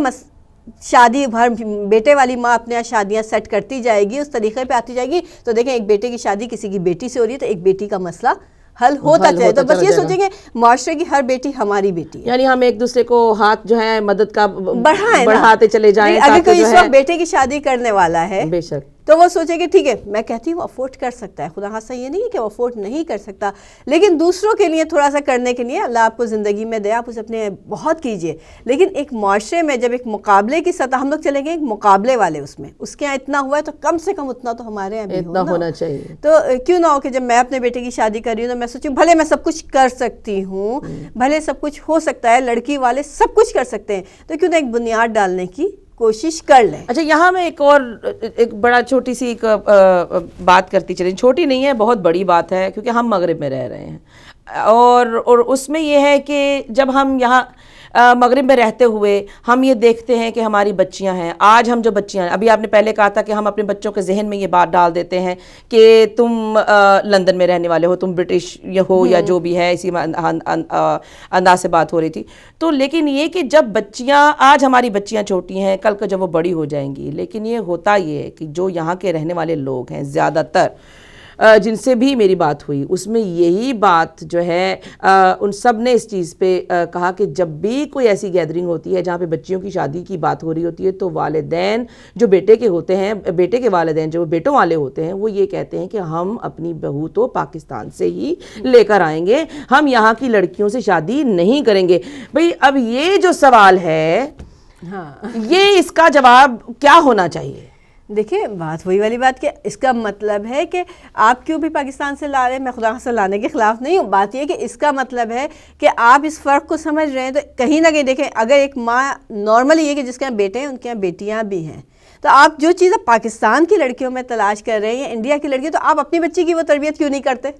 شادی بھر بیٹے والی ماں اپنے یہاں شادیاں سیٹ کرتی جائے گی, اس طریقے پہ آتی جائے گی, تو دیکھیں ایک بیٹے کی شادی کسی کی بیٹی سے ہو رہی ہے تو ایک بیٹی کا مسئلہ حل ہوتا چلے. تو بس یہ سوچیں گے معاشرے کی ہر بیٹی ہماری بیٹی ہے, یعنی ہم ایک دوسرے کو ہاتھ جو ہے مدد کا بڑھاتے چلے جائیں. اگر کوئی اس وقت بیٹے کی شادی کرنے والا ہے بے شک تو وہ سوچے کہ ٹھیک ہے, میں کہتی ہوں وہ افورڈ کر سکتا ہے, خدا خاصہ یہ نہیں ہے کہ وہ افورڈ نہیں کر سکتا, لیکن دوسروں کے لیے تھوڑا سا کرنے کے لیے اللہ آپ کو زندگی میں دے, آپ اسے اپنے بہت کیجئے. لیکن ایک معاشرے میں جب ایک مقابلے کی سطح ہم لوگ چلیں گے, ایک مقابلے والے اس میں اس کے یہاں اتنا ہوا ہے تو کم سے کم اتنا تو ہمارے یہاں بھی اتنا ہونا چاہیے. تو کیوں نہ ہو کہ جب میں اپنے بیٹے کی شادی کر رہی ہوں تو میں سوچوں بھلے میں سب کچھ کر سکتی ہوں, بھلے سب کچھ ہو سکتا ہے, لڑکی والے سب کچھ کر سکتے ہیں, تو کیوں نہ ایک بنیاد ڈالنے کی کوشش کر لیں. اچھا یہاں میں ایک بڑا چھوٹی سی ایک بات کرتی چلیں, چھوٹی نہیں ہے بہت بڑی بات ہے, کیونکہ ہم مغرب میں رہ رہے ہیں اور اس میں یہ ہے کہ جب ہم یہاں مغرب میں رہتے ہوئے ہم یہ دیکھتے ہیں کہ ہماری بچیاں ہیں. آج ہم جو بچیاں ہیں, ابھی آپ نے پہلے کہا تھا کہ ہم اپنے بچوں کے ذہن میں یہ بات ڈال دیتے ہیں کہ تم لندن میں رہنے والے ہو, تم برٹش ہو یا جو بھی ہے, اسی انداز سے بات ہو رہی تھی. تو لیکن یہ کہ جب بچیاں, آج ہماری بچیاں چھوٹی ہیں, کل کو جب وہ بڑی ہو جائیں گی, لیکن یہ ہوتا یہ ہے کہ جو یہاں کے رہنے والے لوگ ہیں زیادہ تر جن سے بھی میری بات ہوئی, اس میں یہی بات جو ہے ان سب نے اس چیز پہ کہا کہ جب بھی کوئی ایسی گیدرنگ ہوتی ہے جہاں پہ بچیوں کی شادی کی بات ہو رہی ہوتی ہے تو والدین جو بیٹے کے ہوتے ہیں, بیٹے کے والدین جو بیٹوں والے ہوتے ہیں, وہ یہ کہتے ہیں کہ ہم اپنی بہو تو پاکستان سے ہی لے کر آئیں گے, ہم یہاں کی لڑکیوں سے شادی نہیں کریں گے. بھئی اب یہ جو سوال ہے یہ اس کا جواب کیا ہونا چاہیے؟ دیکھیں بات وہی والی بات کہ اس کا مطلب ہے کہ آپ کیوں بھی پاکستان سے لا رہے ہیں, میں خدا سے لانے کے خلاف نہیں ہوں, بات یہ کہ اس کا مطلب ہے کہ آپ اس فرق کو سمجھ رہے ہیں. تو کہیں نہ کہیں دیکھیں, اگر ایک ماں نارملی یہ کہ جس کے یہاں بیٹے ہیں ان کے یہاں بیٹیاں بھی ہیں, تو آپ جو چیز پاکستان کی لڑکیوں میں تلاش کر رہے ہیں یا انڈیا کی لڑکیوں، تو آپ اپنی بچی کی وہ تربیت کیوں نہیں کرتے؟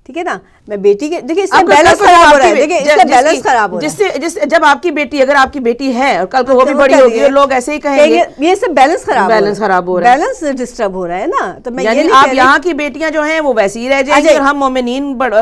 ٹھیک ہے نا. میں بیٹی کے دیکھیے اس سے بیلنس خراب ہو رہا ہے، دیکھیے اس سے بیلنس خراب ہو رہا ہے. جس جب آپ کی بیٹی، اگر آپ کی بیٹی ہے اور کل کو وہ بھی بڑی ہوگی اور لوگ ایسے ہی کہیں گے یہ سے بیلنس خراب ہو رہا ہے، بیلنس ڈسٹرب ہو رہا ہے نا. تو میں یعنی آپ یہاں کی بیٹیاں جو ہیں وہ ویسی ہی رہ جائیں گی اور ہم مومنین ڈھونڈتے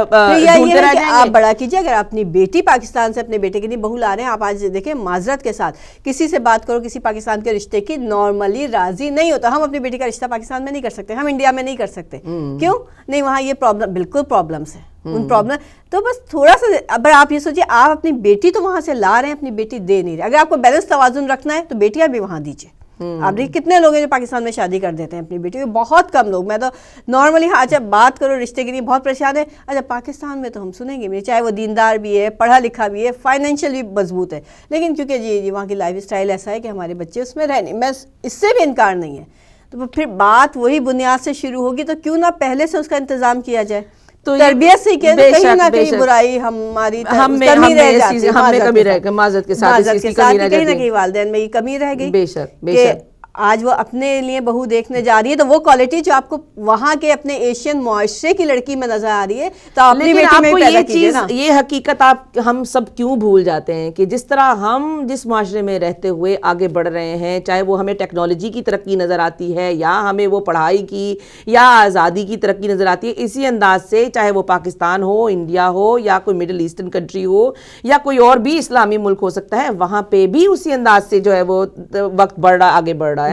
رہ جائیں گے. آپ بڑا کیجیے. اگر اپنی بیٹی پاکستان سے اپنے بیٹے کے لیے بہو لا رہے ہیں، آپ آج دیکھیں معذرت کے ساتھ کسی سے بات کرو، کسی پاکستان کے رشتے کی نارملی راضی نہیں ہوتا. ہم اپنی بیٹی کا رشتہ پاکستان میں نہیں کر سکتے، ہم انڈیا میں نہیں کر سکتے. کیوں نہیں؟ وہاں یہ پرابلم، بالکل پرابلمس ہے ان پرابلم. تو بس تھوڑا سا اگر آپ یہ سوچیے، آپ اپنی بیٹی تو وہاں سے لا رہے ہیں، اپنی بیٹی دے نہیں رہے. اگر آپ کو بیلنس توازن رکھنا ہے تو بیٹیاں بھی وہاں دیجیے. آپ دیکھیں کتنے لوگ ہیں جو پاکستان میں شادی کر دیتے ہیں اپنی بیٹی کو، بہت کم لوگ. میں تو نارملی اچھا بات کرو رشتے کے لیے بہت پریشان ہے. اچھا پاکستان میں تو ہم سنیں گے چاہے وہ دیندار بھی ہے، پڑھا لکھا بھی ہے، فائنینشیل بھی مضبوط ہے، لیکن کیونکہ جی وہاں کی لائف اسٹائل ایسا ہے کہ ہمارے بچے اس میں رہ نہیں. میں اس سے بھی انکار نہیں ہے. تو پھر بات وہی بنیاد سے شروع ہوگی، تو کیوں نہ پہلے سے اس کا انتظام کیا جائے. تو تربیت سے کہیں نہ کہیں برائی ہماری کمی رہ جاتی ہے، معذرت کے ساتھ کہیں نہ کہیں والدین میں یہ کمی رہ گئی. بے شک آج وہ اپنے لیے بہو دیکھنے جا رہی ہے تو وہ کوالٹی جو آپ کو وہاں کے اپنے ایشین معاشرے کی لڑکی میں نظر آ رہی ہے، تو اپنی بیٹی میں پیدا کیجیے نا. یہ حقیقت ہم سب کیوں بھول جاتے ہیں کہ جس طرح ہم جس معاشرے میں رہتے ہوئے آگے بڑھ رہے ہیں، چاہے وہ ہمیں ٹیکنالوجی کی ترقی نظر آتی ہے یا ہمیں وہ پڑھائی کی یا آزادی کی ترقی نظر آتی ہے، اسی انداز سے چاہے وہ پاکستان ہو، انڈیا ہو یا کوئی مڈل ایسٹرن کنٹری ہو یا کوئی اور بھی اسلامی ملک ہو سکتا ہے، وہاں پہ بھی اسی انداز سے جو ہے وہ وقت آگے بڑھ رہا ہے.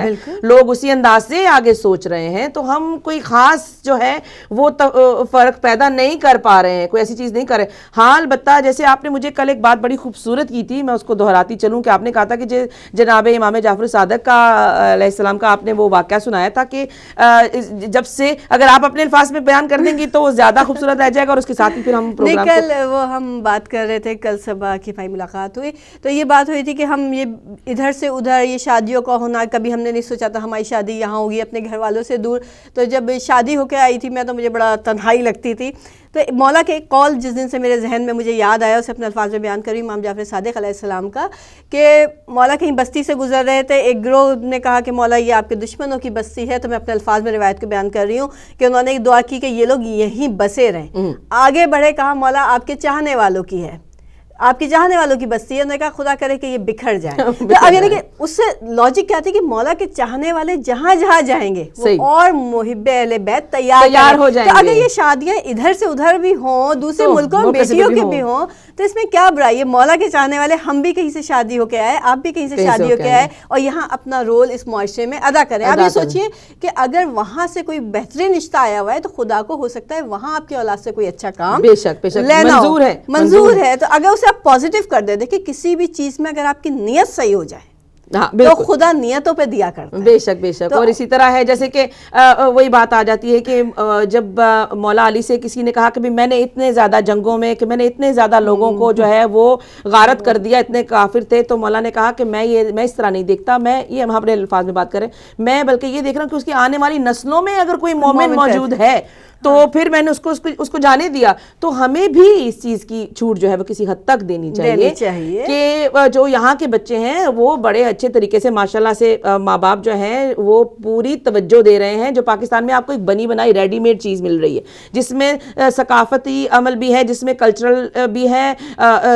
لوگ اسی انداز سے آگے سوچ رہے ہیں. تو ہم کوئی خاص جو ہے وہ فرق پیدا نہیں کر پا رہے ہیں، کوئی ایسی چیز نہیں کر رہے. ہاں البتہ جیسے آپ نے مجھے کل ایک بات بڑی خوبصورت کی تھی، میں اس کو دہراتی چلوں کہ آپ نے کہا تھا کہ جناب امام جعفر صادق کا علیہ السلام کا آپ نے وہ واقعہ سنایا تھا کہ جب سے اگر آپ اپنے الفاظ میں بیان کر دیں گی تو وہ زیادہ خوبصورت رہ جائے گا. اور اس کے ساتھ ہی پھر ہم پروگرام کل وہ ہم بات کر رہے تھے، کل صبح کی ہماری ملاقات ہوئی تو یہ بات ہوئی تھی کہ ہم یہ ادھر سے ادھر یہ شادیوں کا ہونا، کبھی ہم نے نہیں سوچا تھا ہماری شادی یہاں ہوگی اپنے گھر والوں سے دور. تو جب شادی ہو کے آئی تھی میں تو مجھے بڑا تنہائی لگتی تھی. تو مولا کے ایک قول جس دن سے میرے ذہن میں مجھے یاد آیا، اسے اپنے الفاظ میں بیان کر رہی ہوں، امام جعفر صادق علیہ السلام کا، کہ مولا کہیں بستی سے گزر رہے تھے. ایک گروہ نے کہا کہ مولا یہ آپ کے دشمنوں کی بستی ہے. تو میں اپنے الفاظ میں روایت کو بیان کر رہی ہوں کہ انہوں نے ایک دعا کی کہ یہ لوگ یہیں بسے رہیں. آگے بڑھے، کہا مولا آپ کے چاہنے والوں کی ہے، آپ کی چاہنے والوں کی بستی ہے. انہوں نے کہا خدا کرے کہ یہ بکھر جائیں. تو اب یعنی کہ اس سے لاجک کیا تھی کہ مولا کے چاہنے والے جہاں جہاں جائیں گے وہ اور محب اہل بیت تیار ہو جائیں گے. تو اگر یہ شادیاں ادھر سے ادھر بھی ہوں، دوسرے ملکوں میں بیٹیوں کے بھی ہوں، تو اس میں کیا برائی ہے؟ مولا کے چاہنے والے ہم بھی کہیں سے شادی ہو کے آئے، آپ بھی کہیں سے شادی ہو کے آئے، اور یہاں اپنا رول اس معاشرے میں ادا کریں. آپ یہ سوچئے کہ اگر وہاں سے کوئی بہترین رشتہ آیا ہوا ہے تو خدا کو ہو سکتا ہے وہاں آپ کی اولاد سے کوئی اچھا کام لینا ہو، منظور ہے. تو اگر اسے آپ پازیٹیو کر دیں، دیکھیں کسی بھی چیز میں اگر آپ کی نیت صحیح ہو جائے تو خدا نیتوں پہ دیا کرتا ہے. بے شک بے شک. اور اسی طرح ہے جیسے کہ وہی بات آ جاتی ہے کہ جب مولا علی سے کسی نے کہا کہ میں نے اتنے زیادہ جنگوں میں، کہ میں نے اتنے زیادہ لوگوں کو جو ہے وہ غارت کر دیا، اتنے کافر تھے، تو مولا نے کہا کہ میں اس طرح نہیں دیکھتا، میں یہ ہم اپنے الفاظ میں بات کریں، میں بلکہ یہ دیکھ رہا ہوں کہ اس کی آنے والی نسلوں میں اگر کوئی مومن موجود ہے تو پھر میں نے اس کو جانے دیا. تو ہمیں بھی اس چیز کی چھوٹ جو ہے وہ کسی حد تک دینی چاہیے کہ جو یہاں کے بچے ہیں وہ بڑے اچھے طریقے سے ماشاءاللہ سے ماں باپ جو ہیں وہ پوری توجہ دے رہے ہیں. جو پاکستان میں آپ کو ایک بنی بنائی ریڈی میڈ چیز مل رہی ہے جس میں ثقافتی عمل بھی ہے، جس میں کلچرل بھی ہے،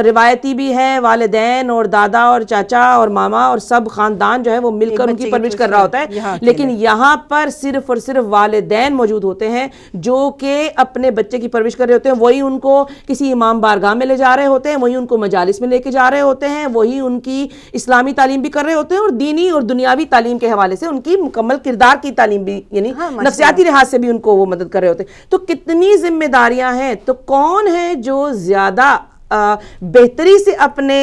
روایتی بھی ہے، والدین اور دادا اور چاچا اور ماما اور سب خاندان جو ہے وہ مل کر ان کی پرورش کر رہا ہوتا ہے. لیکن یہاں پر صرف اور صرف والدین موجود ہوتے ہیں جو کہ اپنے بچے کی پرورش کر رہے ہوتے ہیں. وہی ان کو کسی امام بارگاہ میں لے جا رہے ہوتے ہیں، وہی ان کو مجالس میں لے کے جا رہے ہوتے ہیں، وہی ان کی اسلامی تعلیم بھی کر رہے ہوتے ہیں اور دینی اور دنیاوی تعلیم کے حوالے سے ان کی مکمل کردار کی تعلیم بھی، یعنی نفسیاتی لحاظ سے بھی ان کو وہ مدد کر رہے ہوتے ہیں. تو کتنی ذمہ داریاں ہیں. تو کون ہے جو زیادہ بہتری سے اپنے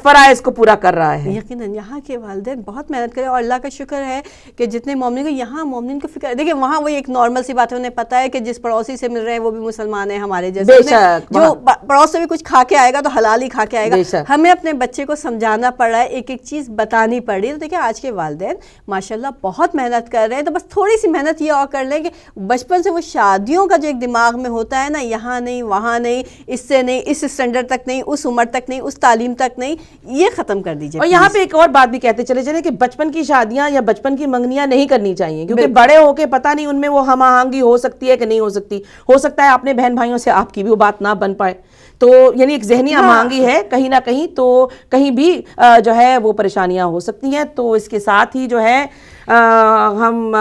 فرائض کو پورا کر رہا ہے؟ یقیناً یہاں کے والدین بہت محنت کرے، اور اللہ کا شکر ہے کہ جتنے مومن کو یہاں مومن کو فکر، دیکھیں وہاں وہی ایک نارمل سی بات ہے، انہیں پتہ ہے کہ جس پڑوسی سے مل رہے ہیں وہ بھی مسلمان ہیں ہمارے جیسے، جو پڑوس سے بھی کچھ کھا کے آئے گا تو حلال ہی کھا کے آئے گا. ہمیں اپنے بچے کو سمجھانا پڑ رہا ہے، ایک ایک چیز بتانی پڑ رہی ہے. تو دیکھیں آج کے والدین ماشاءاللہ بہت محنت کر رہے ہیں. تو بس تھوڑی سی محنت یہ اور کر لیں کہ بچپن سے وہ شادیوں کا جو ایک دماغ میں ہوتا ہے نا، یہاں نہیں وہاں نہیں، اس سے نہیں، اس اسٹینڈرڈ تک نہیں, اس عمر تک نہیں, اس تعلیم تک نہیں, یہ ختم کر دیجیے. اور یہاں پہ ایک اور بات بھی کہتے چلے جائیں کہ بچپن کی شادیاں یا بچپن کی منگنیاں نہیں کرنی چاہیے, کیونکہ بڑے ہو کے پتہ نہیں ان میں وہ ہم آہنگی ہو سکتی ہے کہ نہیں ہو سکتی. ہو سکتا ہے اپنے بہن بھائیوں سے آپ کی بھی وہ بات نہ بن پائے, تو یعنی ایک ذہنی ہم آہنگی ہے کہیں نہ کہیں, تو کہیں بھی جو ہے وہ پریشانیاں ہو سکتی ہیں. تو اس کے ساتھ ہی جو ہے ہم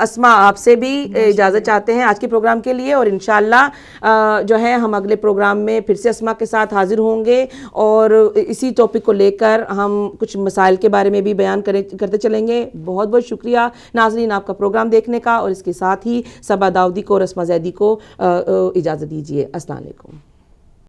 اسما آپ سے بھی اجازت چاہتے ہیں آج کے پروگرام کے لیے, اور انشاءاللہ جو ہے ہم اگلے پروگرام میں پھر سے اسما کے ساتھ حاضر ہوں گے, اور اسی ٹاپک کو لے کر ہم کچھ مسائل کے بارے میں بھی بیان کرتے چلیں گے. بہت بہت شکریہ ناظرین آپ کا پروگرام دیکھنے کا, اور اس کے ساتھ ہی صبا داؤدی کو اور اسما زیدی کو اجازت دیجیے. السلام علیکم.